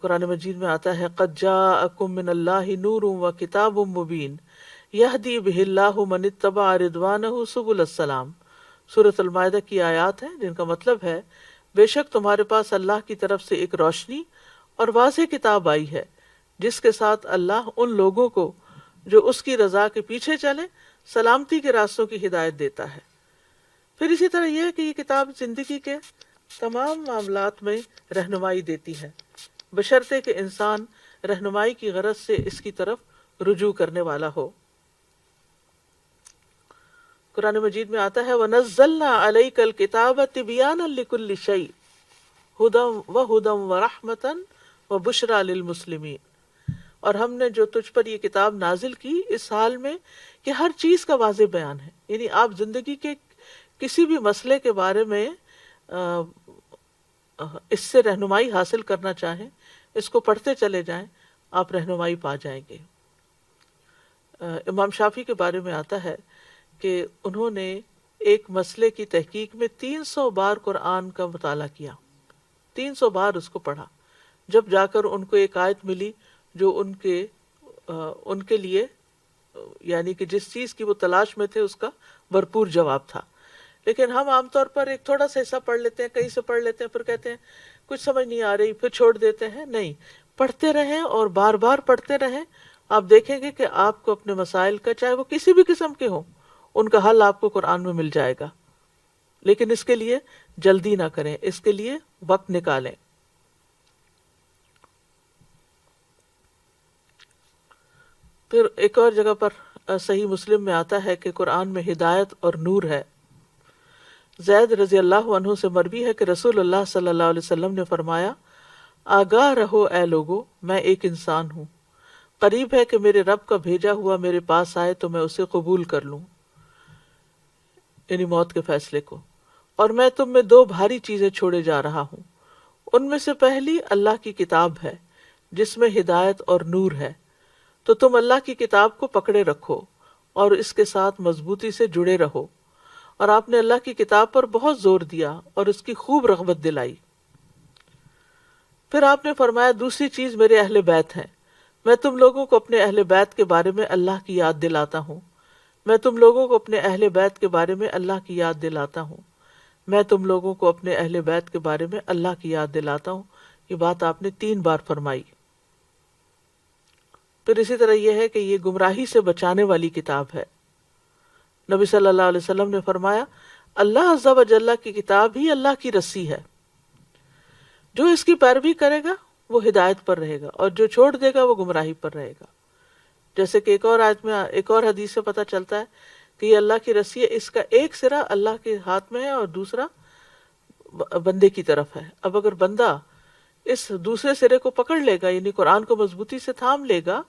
A: قرآن مجید میں آتا ہے قد جاءکم من اللہ نور و کتاب مبین یہدی بہ اللہ من اتبع رضوانہ سبل السلام، سورۃ المائدہ کی آیات ہیں جن کا مطلب ہے بے شک تمہارے پاس اللہ کی طرف سے ایک روشنی اور واضح کتاب آئی ہے جس کے ساتھ اللہ ان لوگوں کو جو اس کی رضا کے پیچھے چلے سلامتی کے راستوں کی ہدایت دیتا ہے۔ پھر اسی طرح یہ ہے کہ یہ کتاب زندگی کے تمام معاملات میں رہنمائی دیتی ہے، بشرطے کہ انسان رہنمائی کی غرض سے اس کی طرف رجوع کرنے والا ہو۔ قرآن مجید میں آتا ہے وَنَزَّلْنَا عَلَيْكَ الْكِتَابَ تِبْيَانًا لِكُلِّ شَيْءٍ هُدًى وَهُدًى وَرَحْمَةً وَبُشْرَى لِلْمُسْلِمِينَ، اور ہم نے جو تجھ پر یہ کتاب نازل کی اس حال میں کہ ہر چیز کا واضح بیان ہے، یعنی آپ زندگی کے کسی بھی مسئلے کے بارے میں اس سے رہنمائی حاصل کرنا چاہیں، اس کو پڑھتے چلے جائیں، آپ رہنمائی پا جائیں گے۔ امام شافعی کے بارے میں آتا ہے کہ انہوں نے ایک مسئلے کی تحقیق میں 300 بار قرآن کا مطالعہ کیا، 300 بار اس کو پڑھا، جب جا کر ان کو ایک آیت ملی جو ان کے لیے یعنی کہ جس چیز کی وہ تلاش میں تھے اس کا بھرپور جواب تھا۔ لیکن ہم عام طور پر ایک تھوڑا سا حصہ پڑھ لیتے ہیں، کہیں سے پڑھ لیتے ہیں، پھر کہتے ہیں کچھ سمجھ نہیں آ رہی، پھر چھوڑ دیتے ہیں۔ نہیں، پڑھتے رہیں اور بار بار پڑھتے رہیں، آپ دیکھیں گے کہ آپ کو اپنے مسائل کا، چاہے وہ کسی بھی قسم کے ہوں، ان کا حل آپ کو قرآن میں مل جائے گا۔ لیکن اس کے لیے جلدی نہ کریں، اس کے لیے وقت نکالیں۔ پھر ایک اور جگہ پر صحیح مسلم میں آتا ہے کہ قرآن میں ہدایت اور نور ہے۔ زید رضی اللہ عنہ سے مروی ہے کہ رسول اللہ صلی اللہ علیہ وسلم نے فرمایا آگاہ رہو اے لوگو، میں ایک انسان ہوں، قریب ہے کہ میرے رب کا بھیجا ہوا میرے پاس آئے تو میں اسے قبول کر لوں، یعنی موت کے فیصلے کو، اور میں تم میں 2 بھاری چیزیں چھوڑے جا رہا ہوں، ان میں سے پہلی اللہ کی کتاب ہے جس میں ہدایت اور نور ہے، تو تم اللہ کی کتاب کو پکڑے رکھو اور اس کے ساتھ مضبوطی سے جڑے رہو۔ اور آپ نے اللہ کی کتاب پر بہت زور دیا اور اس کی خوب رغبت دلائی۔ پھر آپ نے فرمایا دوسری چیز میرے اہل بیت ہیں، میں تم لوگوں کو اپنے اہل بیت کے بارے میں اللہ کی یاد دلاتا ہوں، میں تم لوگوں کو اپنے اہل بیت کے بارے میں اللہ کی یاد دلاتا ہوں، میں تم لوگوں کو اپنے اہل بیت کے بارے میں اللہ کی یاد دلاتا ہوں۔ یہ بات آپ نے 3 بار فرمائی۔ پھر اسی طرح یہ ہے کہ یہ گمراہی سے بچانے والی کتاب ہے. نبی صلی اللہ علیہ وسلم نے فرمایا اللہ عز و جل کی کتاب ہی اللہ کی رسی ہے، جو اس کی پیروی کرے گا وہ ہدایت پر رہے گا اور جو چھوڑ دے گا وہ گمراہی پر رہے گا. جیسے کہ ایک اور آیت میں، ایک اور حدیث سے پتہ چلتا ہے کہ یہ اللہ کی رسی ہے، اس کا ایک سرا اللہ کے ہاتھ میں ہے اور دوسرا بندے کی طرف ہے. اب اگر بندہ اس دوسرے سرے کو پکڑ لے گا، یعنی قرآن کو مضبوطی سے تھام لے گا،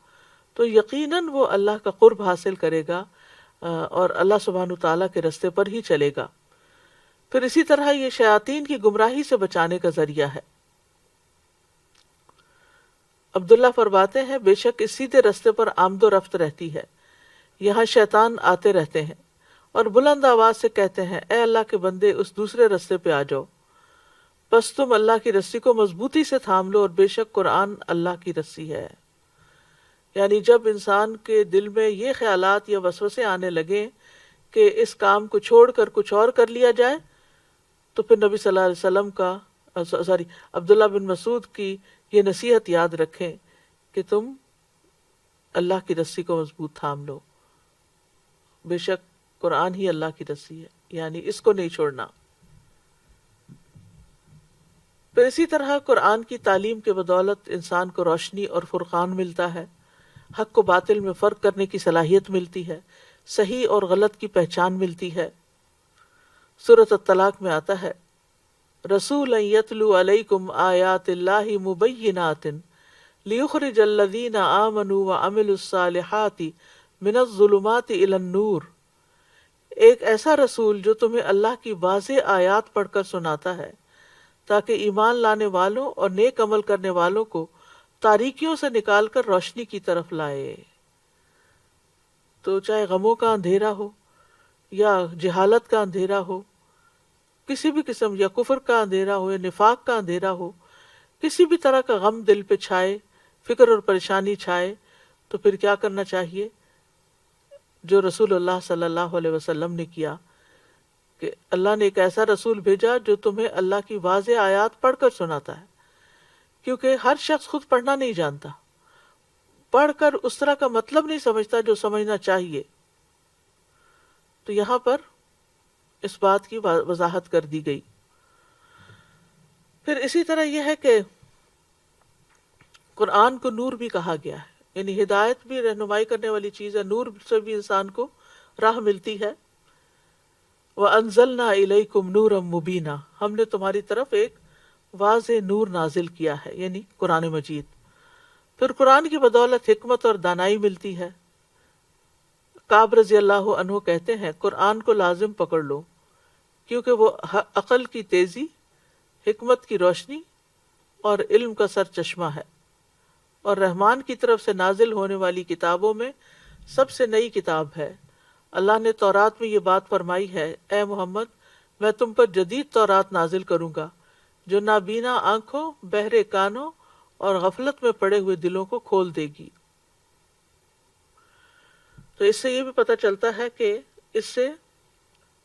A: تو یقیناً وہ اللہ کا قرب حاصل کرے گا اور اللہ سبحانہ تعالیٰ کے رستے پر ہی چلے گا. پھر اسی طرح یہ شیاطین کی گمراہی سے بچانے کا ذریعہ ہے. عبداللہ فرماتے ہیں بے شک اس سیدھے رستے پر آمد و رفت رہتی ہے، یہاں شیطان آتے رہتے ہیں اور بلند آواز سے کہتے ہیں اے اللہ کے بندے اس دوسرے رستے پہ آ جاؤ. بس تم اللہ کی رسی کو مضبوطی سے تھام لو اور بے شک قرآن اللہ کی رسی ہے. یعنی جب انسان کے دل میں یہ خیالات یا وسوسے آنے لگے کہ اس کام کو چھوڑ کر کچھ اور کر لیا جائے، تو پھر نبی صلی اللہ علیہ وسلم کا عبداللہ بن مسعود کی یہ نصیحت یاد رکھیں کہ تم اللہ کی رسی کو مضبوط تھام لو، بے شک قرآن ہی اللہ کی رسی ہے، یعنی اس کو نہیں چھوڑنا. پھر اسی طرح قرآن کی تعلیم کے بدولت انسان کو روشنی اور فرقان ملتا ہے، حق و باطل میں فرق کرنے کی صلاحیت ملتی ہے، صحیح اور غلط کی پہچان ملتی ہے. سورۃ الطلاق میں آتا ہے رسولا یتلو علیکم آیات اللہ مبینات لیخرج الذین آمنوا وعملوا الصالحات من الظلمات الی النور. ایک ایسا رسول جو تمہیں اللہ کی واضح آیات پڑھ کر سناتا ہے تاکہ ایمان لانے والوں اور نیک عمل کرنے والوں کو تاریکیوں سے نکال کر روشنی کی طرف لائے. تو چاہے غموں کا اندھیرا ہو یا جہالت کا اندھیرا ہو، کسی بھی قسم، یا کفر کا اندھیرا ہو یا نفاق کا اندھیرا ہو، کسی بھی طرح کا غم دل پہ چھائے، فکر اور پریشانی چھائے، تو پھر کیا کرنا چاہیے؟ جو رسول اللہ صلی اللہ علیہ وسلم نے کیا کہ اللہ نے ایک ایسا رسول بھیجا جو تمہیں اللہ کی واضح آیات پڑھ کر سناتا ہے، کیونکہ ہر شخص خود پڑھنا نہیں جانتا، پڑھ کر اس طرح کا مطلب نہیں سمجھتا جو سمجھنا چاہیے. تو یہاں پر اس بات کی وضاحت کر دی گئی. پھر اسی طرح یہ ہے کہ قرآن کو نور بھی کہا گیا ہے، یعنی ہدایت بھی رہنمائی کرنے والی چیز ہے، نور سے بھی انسان کو راہ ملتی ہے. وَأَنزَلْنَا إِلَيْكُمْ نُورًا مُبِينًا، ہم نے تمہاری طرف ایک واضح نور نازل کیا ہے، یعنی قرآن مجید. پھر قرآن کی بدولت حکمت اور دانائی ملتی ہے. کعب رضی اللہ عنہ کہتے ہیں قرآن کو لازم پکڑ لو، کیونکہ وہ عقل کی تیزی، حکمت کی روشنی اور علم کا سر چشمہ ہے، اور رحمان کی طرف سے نازل ہونے والی کتابوں میں سب سے نئی کتاب ہے. اللہ نے تورات میں یہ بات فرمائی ہے اے محمد میں تم پر جدید تورات نازل کروں گا جو نابینا آنکھوں، بہرے کانوں اور غفلت میں پڑے ہوئے دلوں کو کھول دے گی. تو اس سے یہ بھی پتہ چلتا ہے کہ اس سے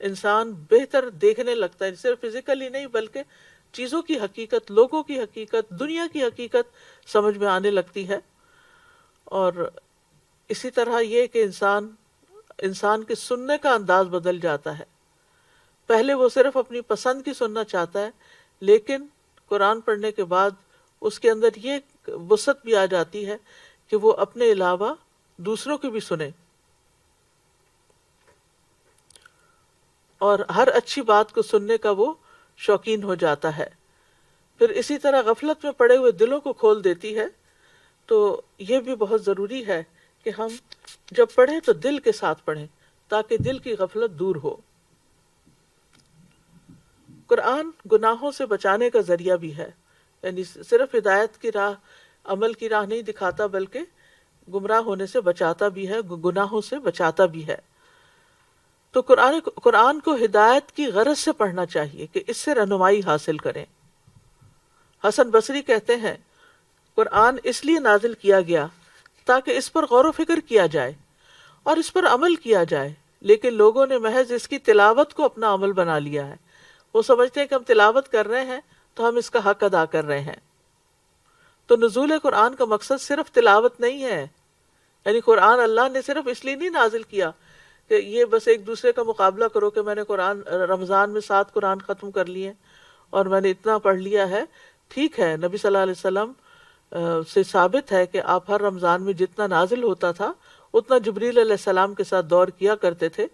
A: انسان بہتر دیکھنے لگتا ہے، صرف فزیکلی نہیں بلکہ چیزوں کی حقیقت، لوگوں کی حقیقت، دنیا کی حقیقت سمجھ میں آنے لگتی ہے. اور اسی طرح یہ کہ انسان کے سننے کا انداز بدل جاتا ہے. پہلے وہ صرف اپنی پسند کی سننا چاہتا ہے، لیکن قرآن پڑھنے کے بعد اس کے اندر یہ وسعت بھی آ جاتی ہے کہ وہ اپنے علاوہ دوسروں کی بھی سنے اور ہر اچھی بات کو سننے کا وہ شوقین ہو جاتا ہے. پھر اسی طرح غفلت میں پڑے ہوئے دلوں کو کھول دیتی ہے. تو یہ بھی بہت ضروری ہے کہ ہم جب پڑھیں تو دل کے ساتھ پڑھیں تاکہ دل کی غفلت دور ہو. قرآن گناہوں سے بچانے کا ذریعہ بھی ہے، یعنی صرف ہدایت کی راہ، عمل کی راہ نہیں دکھاتا بلکہ گمراہ ہونے سے بچاتا بھی ہے، گناہوں سے بچاتا بھی ہے. تو قرآن کو ہدایت کی غرض سے پڑھنا چاہیے کہ اس سے رہنمائی حاصل کریں. حسن بصری کہتے ہیں قرآن اس لیے نازل کیا گیا تاکہ اس پر غور و فکر کیا جائے اور اس پر عمل کیا جائے، لیکن لوگوں نے محض اس کی تلاوت کو اپنا عمل بنا لیا ہے. وہ سمجھتے ہیں کہ ہم تلاوت کر رہے ہیں تو ہم اس کا حق ادا کر رہے ہیں. تو نزول قرآن کا مقصد صرف تلاوت نہیں ہے، یعنی قرآن اللہ نے صرف اس لیے نہیں نازل کیا کہ یہ بس ایک دوسرے کا مقابلہ کرو کہ میں نے قرآن رمضان میں 7 قرآن ختم کر لیے اور میں نے اتنا پڑھ لیا ہے. ٹھیک ہے، نبی صلی اللہ علیہ وسلم سے ثابت ہے کہ آپ ہر رمضان میں جتنا نازل ہوتا تھا اتنا جبریل علیہ السلام کے ساتھ دور کیا کرتے تھے،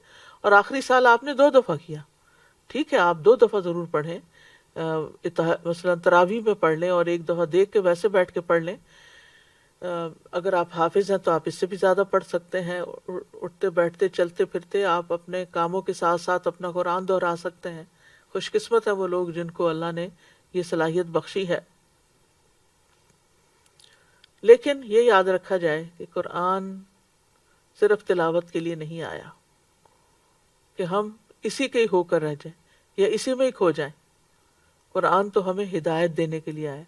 A: اور آخری سال آپ نے 2 دفعہ کیا. ٹھیک ہے، آپ 2 دفعہ ضرور پڑھیں، مثلا تراویح میں پڑھ لیں اور 1 دفعہ دیکھ کے ویسے بیٹھ کے پڑھ لیں. اگر آپ حافظ ہیں تو آپ اس سے بھی زیادہ پڑھ سکتے ہیں. اٹھتے بیٹھتے چلتے پھرتے آپ اپنے کاموں کے ساتھ ساتھ اپنا قرآن دہرا سکتے ہیں. خوش قسمت ہیں وہ لوگ جن کو اللہ نے یہ صلاحیت بخشی ہے. لیکن یہ یاد رکھا جائے کہ قرآن صرف تلاوت کے لیے نہیں آیا کہ ہم اسی کے ہی ہو کر رہ جائیں یا اسی میں ہی کھو جائیں. قرآن تو ہمیں ہدایت دینے کے لیے آیا.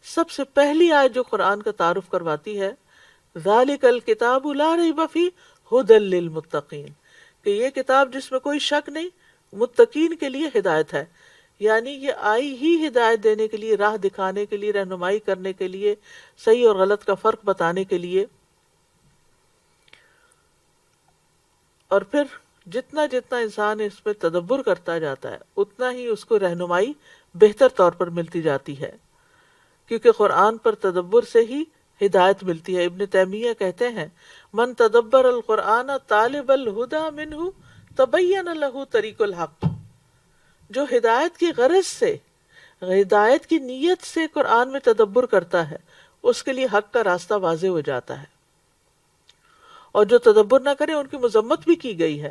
A: سب سے پہلی آیت جو قرآن کا تعارف کرواتی ہے ذالک الکتاب لا ریب فیہ ھدی للمتقین، کہ یہ کتاب جس میں کوئی شک نہیں متقین کے لیے ہدایت ہے. یعنی یہ آئی ہی ہدایت دینے کے لیے، راہ دکھانے کے لیے، رہنمائی کرنے کے لیے، صحیح اور غلط کا فرق بتانے کے لیے. اور پھر جتنا جتنا انسان اس میں تدبر کرتا جاتا ہے اتنا ہی اس کو رہنمائی بہتر طور پر ملتی جاتی ہے، کیونکہ قرآن پر تدبر سے ہی ہدایت ملتی ہے. ابن تیمیہ کہتے ہیں من تدبر القرآن طالب الہدی منہ تبین لہ طریق الحق، جو ہدایت کی غرض سے، ہدایت کی نیت سے قرآن میں تدبر کرتا ہے اس کے لیے حق کا راستہ واضح ہو جاتا ہے. اور جو تدبر نہ کرے ان کی مذمت بھی کی گئی ہے.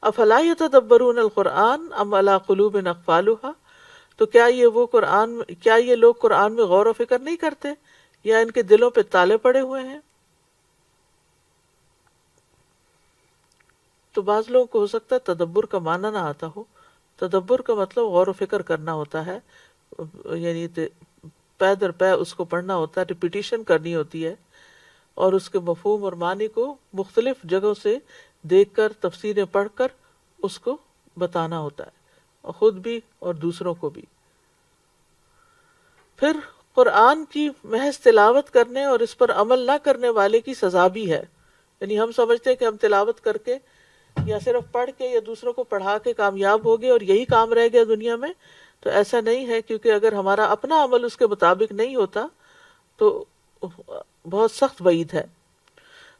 A: افلا یتدبرون القرآن ام علی قلوب اقفالها، تو کیا یہ لوگ قرآن میں غور و فکر نہیں کرتے یا ان کے دلوں پہ تالے پڑے ہوئے ہیں؟ تو بعض لوگوں کو ہو سکتا ہے تدبر کا معنی نہ آتا ہو. تدبر کا مطلب غور و فکر کرنا ہوتا ہے، یعنی پے در پے اس کو پڑھنا ہوتا ہے، ریپیٹیشن کرنی ہوتی ہے، اور اس کے مفہوم اور معنی کو مختلف جگہوں سے دیکھ کر تفسیریں پڑھ کر اس کو بتانا ہوتا ہے، خود بھی اور دوسروں کو بھی. پھر قرآن کی محض تلاوت کرنے اور اس پر عمل نہ کرنے والے کی سزا بھی ہے. یعنی ہم سمجھتے ہیں کہ ہم تلاوت کر کے یا صرف پڑھ کے یا دوسروں کو پڑھا کے کامیاب ہو گئے اور یہی کام رہ گیا دنیا میں، تو ایسا نہیں ہے، کیونکہ اگر ہمارا اپنا عمل اس کے مطابق نہیں ہوتا تو بہت سخت وعید ہے.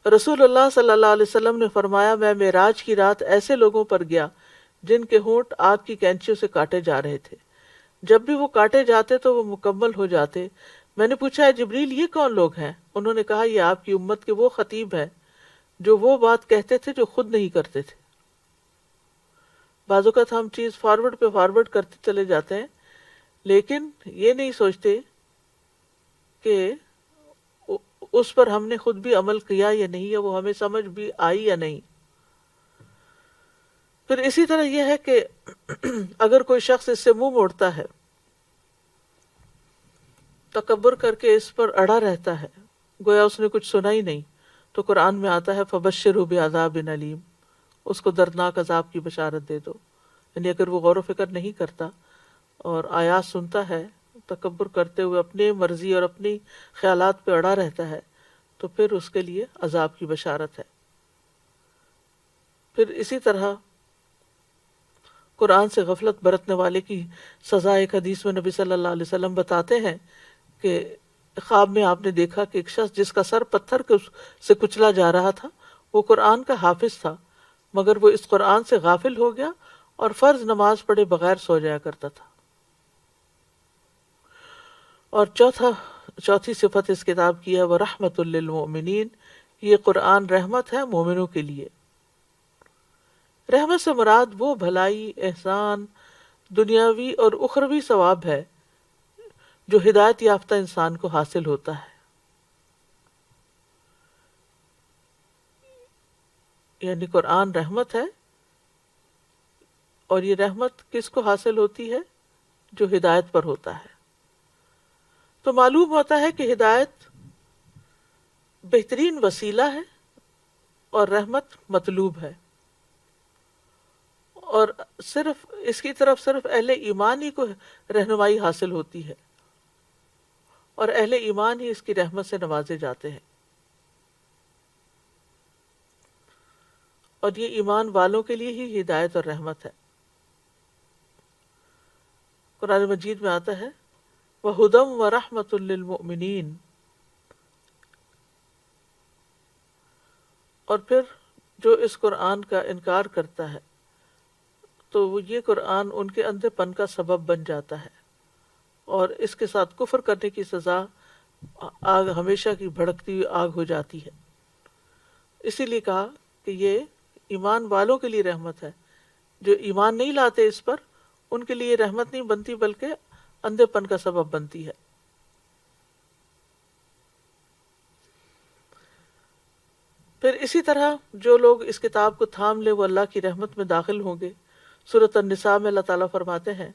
A: رسول اللہ صلی اللہ علیہ وسلم نے فرمایا میں معراج کی رات ایسے لوگوں پر گیا جن کے ہونٹ آگ کی کینچیوں سے کاٹے جا رہے تھے. جب بھی وہ کاٹے جاتے تو وہ مکمل ہو جاتے. میں نے پوچھا جبریل یہ کون لوگ ہیں؟ انہوں نے کہا یہ آپ کی امت کے وہ خطیب ہیں جو وہ بات کہتے تھے جو خود نہیں کرتے تھے. بعض اوقات ہم چیز فارورڈ پہ فارورڈ کرتے چلے جاتے ہیں لیکن یہ نہیں سوچتے کہ اس پر ہم نے خود بھی عمل کیا یا نہیں، یا وہ ہمیں سمجھ بھی آئی یا نہیں. پھر اسی طرح یہ ہے کہ اگر کوئی شخص اس سے منہ موڑتا ہے، تکبر کر کے اس پر اڑا رہتا ہے، گویا اس نے کچھ سنا ہی نہیں، تو قرآن میں آتا ہے فَبَشِّرْهُ بِعَذَابٍ أَلِيمٍ، اس کو دردناک عذاب کی بشارت دے دو. یعنی اگر وہ غور و فکر نہیں کرتا اور آیات سنتا ہے، تکبر کرتے ہوئے اپنی مرضی اور اپنی خیالات پہ اڑا رہتا ہے، تو پھر اس کے لیے عذاب کی بشارت ہے. پھر اسی طرح قرآن سے غفلت برتنے والے کی سزا ایک حدیث میں نبی صلی اللہ علیہ وسلم بتاتے ہیں کہ خواب میں آپ نے دیکھا کہ ایک شخص جس کا سر پتھر سے کچلا جا رہا تھا وہ قرآن کا حافظ تھا، مگر وہ اس قرآن سے غافل ہو گیا اور فرض نماز پڑھے بغیر سو جایا کرتا تھا. اور چوتھی صفت اس کتاب کی ہے وہ رحمت للمؤمنین، یہ قرآن رحمت ہے مومنوں کے لیے. رحمت سے مراد وہ بھلائی، احسان، دنیاوی اور اخروی ثواب ہے جو ہدایت یافتہ انسان کو حاصل ہوتا ہے. یعنی قرآن رحمت ہے، اور یہ رحمت کس کو حاصل ہوتی ہے؟ جو ہدایت پر ہوتا ہے. تو معلوم ہوتا ہے کہ ہدایت بہترین وسیلہ ہے اور رحمت مطلوب ہے، اور صرف اس کی طرف صرف اہل ایمان ہی کو رہنمائی حاصل ہوتی ہے، اور اہل ایمان ہی اس کی رحمت سے نوازے جاتے ہیں. اور یہ ایمان والوں کے لیے ہی ہدایت اور رحمت ہے۔ قرآن مجید میں آتا ہے وَهُدًى وَرَحْمَةٌ لِّلْمُؤْمِنِينَ، اور پھر جو اس قرآن کا انکار کرتا ہے تو یہ قرآن ان کے اندھے پن کا سبب بن جاتا ہے، اور اس کے ساتھ کفر کرنے کی سزا آگ، ہمیشہ کی بھڑکتی ہوئی آگ ہو جاتی ہے۔ اسی لیے کہا کہ یہ ایمان والوں کے لیے رحمت ہے، جو ایمان نہیں لاتے اس پر ان کے لیے یہ رحمت نہیں بنتی بلکہ اندھے پن کا سبب بنتی ہے۔ پھر اسی طرح جو لوگ اس کتاب کو تھام لے وہ اللہ کی رحمت میں داخل ہوں گے۔ سورۃ النساء میں اللہ تعالیٰ فرماتے ہیں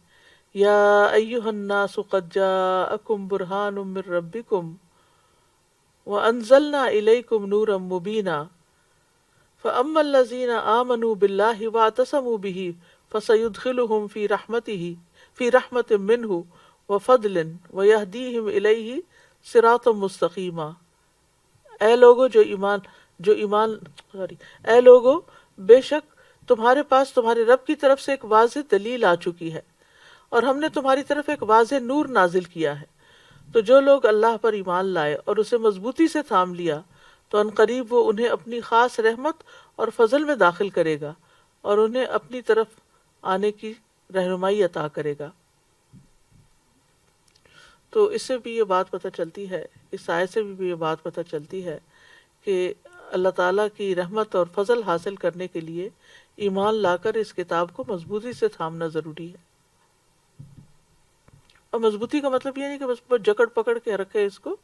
A: یا ایھا الناس قد جاءکم برہان من ربکم وانزلنا الیکم نورا مبینا فاما الذین آمنوا باللہ واعتصموا بہ فسیدخلہم فی رحمت منہ وفضل ویہدیہم الیہ صراطا مستقیما۔ اے لوگو اے لوگو، بے شک تمہارے پاس تمہارے رب کی طرف سے ایک واضح دلیل آ چکی ہے، اور ہم نے تمہاری طرف ایک واضح نور نازل کیا ہے۔ تو جو لوگ اللہ پر ایمان لائے اور اسے مضبوطی سے تھام لیا تو ان قریب وہ انہیں اپنی خاص رحمت اور فضل میں داخل کرے گا اور انہیں اپنی طرف آنے کی رہنمائی عطا کرے گا۔ تو اس سے بھی یہ بات پتہ چلتی ہے، اس آیت سے بھی یہ بات پتہ چلتی ہے کہ اللہ تعالیٰ کی رحمت اور فضل حاصل کرنے کے لیے ایمان لا کر اس کتاب کو مضبوطی سے تھامنا ضروری ہے۔ اور مضبوطی کا مطلب یہ نہیں کہ بس جکڑ پکڑ کے رکھے اس کو،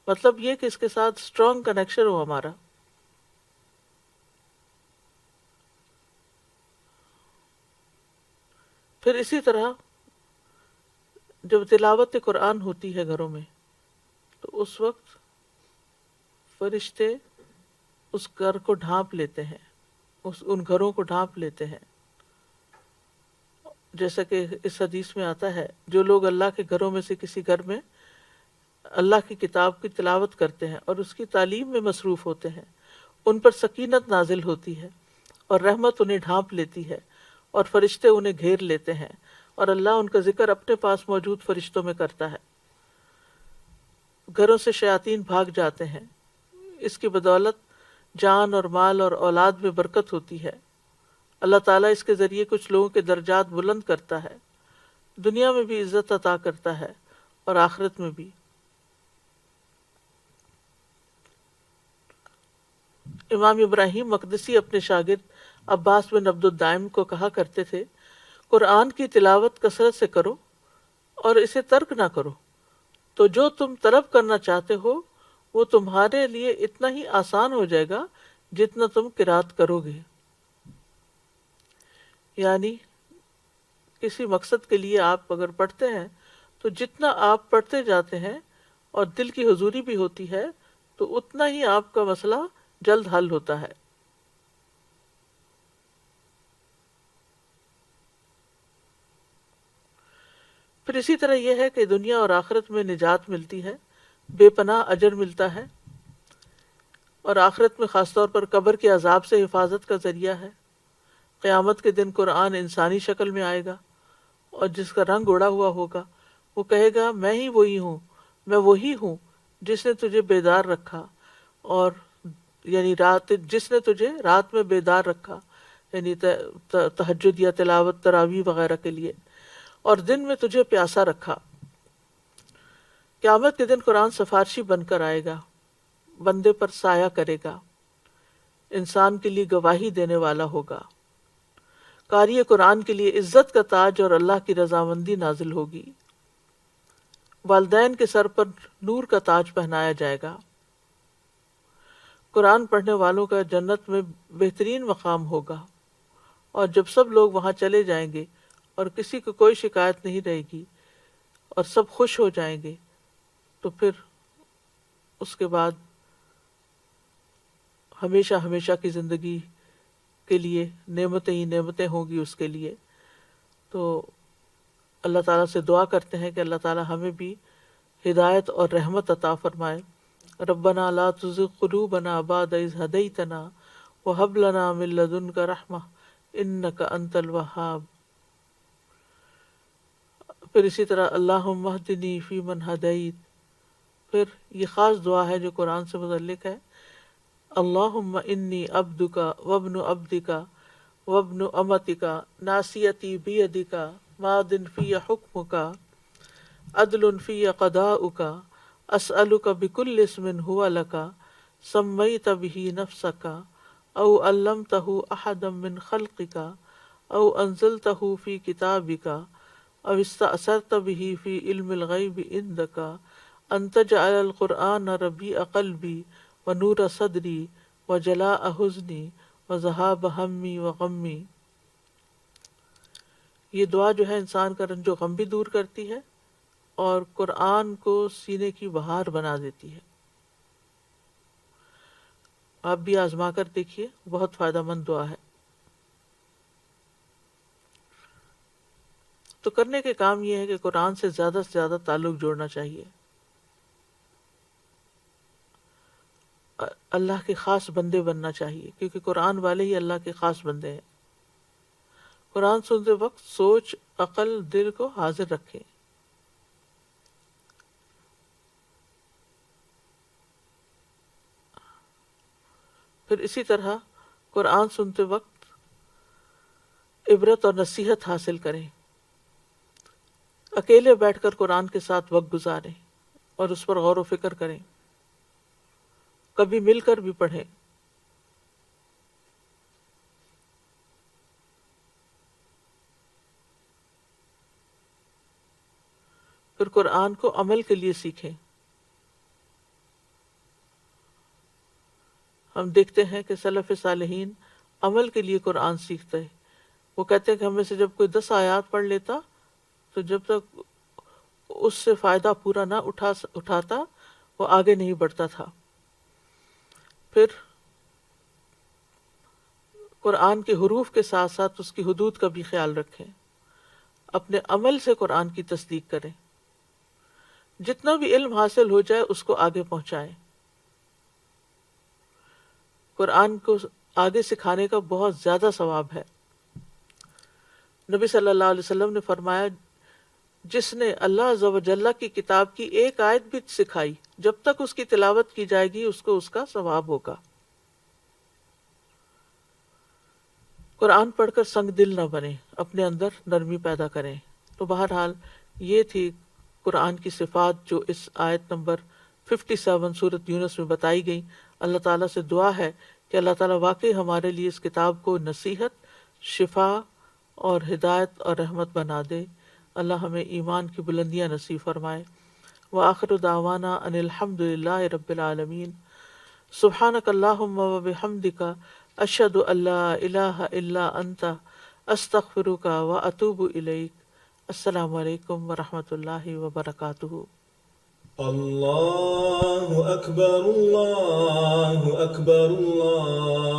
A: مطلب یہ کہ اس کے ساتھ اسٹرانگ کنیکشن ہو ہمارا۔ پھر اسی طرح جب تلاوت قرآن ہوتی ہے گھروں میں تو اس وقت فرشتے اس گھر کو ڈھانپ لیتے ہیں، ان گھروں کو ڈھانپ لیتے ہیں، جیسا کہ اس حدیث میں آتا ہے جو لوگ اللہ کے گھروں میں سے کسی گھر میں اللہ کی کتاب کی تلاوت کرتے ہیں اور اس کی تعلیم میں مصروف ہوتے ہیں، ان پر سکینت نازل ہوتی ہے اور رحمت انہیں ڈھانپ لیتی ہے اور فرشتے انہیں گھیر لیتے ہیں، اور اللہ ان کا ذکر اپنے پاس موجود فرشتوں میں کرتا ہے۔ گھروں سے شیاطین بھاگ جاتے ہیں، اس کی بدولت جان اور مال اور اولاد میں برکت ہوتی ہے۔ اللہ تعالیٰ اس کے ذریعے کچھ لوگوں کے درجات بلند کرتا ہے، دنیا میں بھی عزت عطا کرتا ہے اور آخرت میں بھی۔ امام ابراہیم مقدسی اپنے شاگرد عباس بن عبد الدائم کو کہا کرتے تھے قرآن کی تلاوت کثرت سے کرو اور اسے ترک نہ کرو، تو جو تم طلب کرنا چاہتے ہو وہ تمہارے لیے اتنا ہی آسان ہو جائے گا جتنا تم قرات کرو گے۔ یعنی کسی مقصد کے لیے آپ اگر پڑھتے ہیں تو جتنا آپ پڑھتے جاتے ہیں اور دل کی حضوری بھی ہوتی ہے تو اتنا ہی آپ کا مسئلہ جلد حل ہوتا ہے۔ پھر اسی طرح یہ ہے کہ دنیا اور آخرت میں نجات ملتی ہے، بے پناہ اجر ملتا ہے، اور آخرت میں خاص طور پر قبر کے عذاب سے حفاظت کا ذریعہ ہے۔ قیامت کے دن قرآن انسانی شکل میں آئے گا اور جس کا رنگ اڑا ہوا ہوگا وہ کہے گا میں ہی وہی ہوں، میں وہی ہوں جس نے تجھے بیدار رکھا، اور یعنی جس نے تجھے رات میں بیدار رکھا، یعنی تہجد یا تلاوت تراویح وغیرہ کے لیے، اور دن میں تجھے پیاسا رکھا۔ قیامت کے دن قرآن سفارشی بن کر آئے گا، بندے پر سایہ کرے گا، انسان کے لیے گواہی دینے والا ہوگا۔ قاری قرآن کے لیے عزت کا تاج اور اللہ کی رضامندی نازل ہوگی۔ والدین کے سر پر نور کا تاج پہنایا جائے گا۔ قرآن پڑھنے والوں کا جنت میں بہترین مقام ہوگا، اور جب سب لوگ وہاں چلے جائیں گے اور کسی کو کوئی شکایت نہیں رہے گی اور سب خوش ہو جائیں گے تو پھر اس کے بعد ہمیشہ ہمیشہ کی زندگی کے لیے نعمتیں ہی نعمتیں ہوں گی اس کے لیے۔ تو اللہ تعالیٰ سے دعا کرتے ہیں کہ اللہ تعالیٰ ہمیں بھی ہدایت اور رحمت عطا فرمائے۔ ربنا لا تزغ قلوبنا بعد اذ ہدیتنا وَهَبْ لَنَا مِن لَّدُنْكَ رَحْمَةً إِنَّكَ أَنتَ الْوَهَّابُ۔ پھر اسی طرح اللہم اہدنی فیمن ہدیت، پھر یہ خاص دعا ہے جو قرآن سے متعلق ہے، اللہم انی عبدک وابن عبدک وابن امتک ناصیتی بیدک ماض فی حکمک عدل فی قضاؤک اسألک بکل اسم هو لک سمیت به نفسک او علمتہ احدا من خلقک او انزلتہ فی کتابک او استأثرت به فی علم الغیب عندک ان تجعل القرآن ربیع قلبی ونور صدری وجلاء حزنی وذہاب ہمی وغمی۔ یہ دعا جو ہے انسان کا رنج و غم بھی دور کرتی ہے اور قرآن کو سینے کی بہار بنا دیتی ہے۔ آپ بھی آزما کر دیکھیے، بہت فائدہ مند دعا ہے۔ تو کرنے کے کام یہ ہے کہ قرآن سے زیادہ تعلق جوڑنا چاہیے، اللہ کے خاص بندے بننا چاہیے، کیونکہ قرآن والے ہی اللہ کے خاص بندے ہیں۔ قرآن سنتے وقت سوچ، عقل، دل کو حاضر رکھیں۔ پھر اسی طرح قرآن سنتے وقت عبرت اور نصیحت حاصل کریں، اکیلے بیٹھ کر قرآن کے ساتھ وقت گزاریں اور اس پر غور و فکر کریں، کبھی مل کر بھی پڑھیں۔ پھر قرآن کو عمل کے لیے سیکھیں۔ ہم دیکھتے ہیں کہ سلف صالحین عمل کے لیے قرآن سیکھتے ہیں۔ وہ کہتے ہیں کہ ہمیں سے جب کوئی 10 آیات پڑھ لیتا تو جب تک اس سے فائدہ پورا نہ اٹھاتا وہ آگے نہیں بڑھتا تھا۔ پھر قرآن کے حروف کے ساتھ ساتھ اس کی حدود کا بھی خیال رکھیں، اپنے عمل سے قرآن کی تصدیق کریں، جتنا بھی علم حاصل ہو جائے اس کو آگے پہنچائیں۔ قرآن کو آگے سکھانے کا بہت زیادہ ثواب ہے۔ نبی صلی اللہ علیہ وسلم نے فرمایا، جس نے اللہ عز و جل کی کتاب کی ایک آیت بھی سکھائی، جب تک اس کی تلاوت کی جائے گی اس کو اس کا ثواب ہوگا۔ قرآن پڑھ کر سنگ دل نہ بنیں، اپنے اندر نرمی پیدا کریں۔ تو بہرحال یہ تھی قرآن کی صفات جو اس آیت نمبر 57 سورۃ یونس میں بتائی گئی۔ اللہ تعالیٰ سے دعا ہے کہ اللہ تعالیٰ واقعی ہمارے لیے اس کتاب کو نصیحت، شفا اور ہدایت اور رحمت بنا دے۔ اللہ ہمیں ایمان کی بلندیاں نصیب فرمائے۔ وآخر دعوانا ان الحمد للہ رب العالمین۔ سبحانک اللہم وبحمدک اشہد ان لا الہ الا انت استغفرک واتوب الیک۔ السلام علیکم ورحمۃ اللہ وبرکاتہ۔
C: اللہ اکبر اللہ اکبر اللہ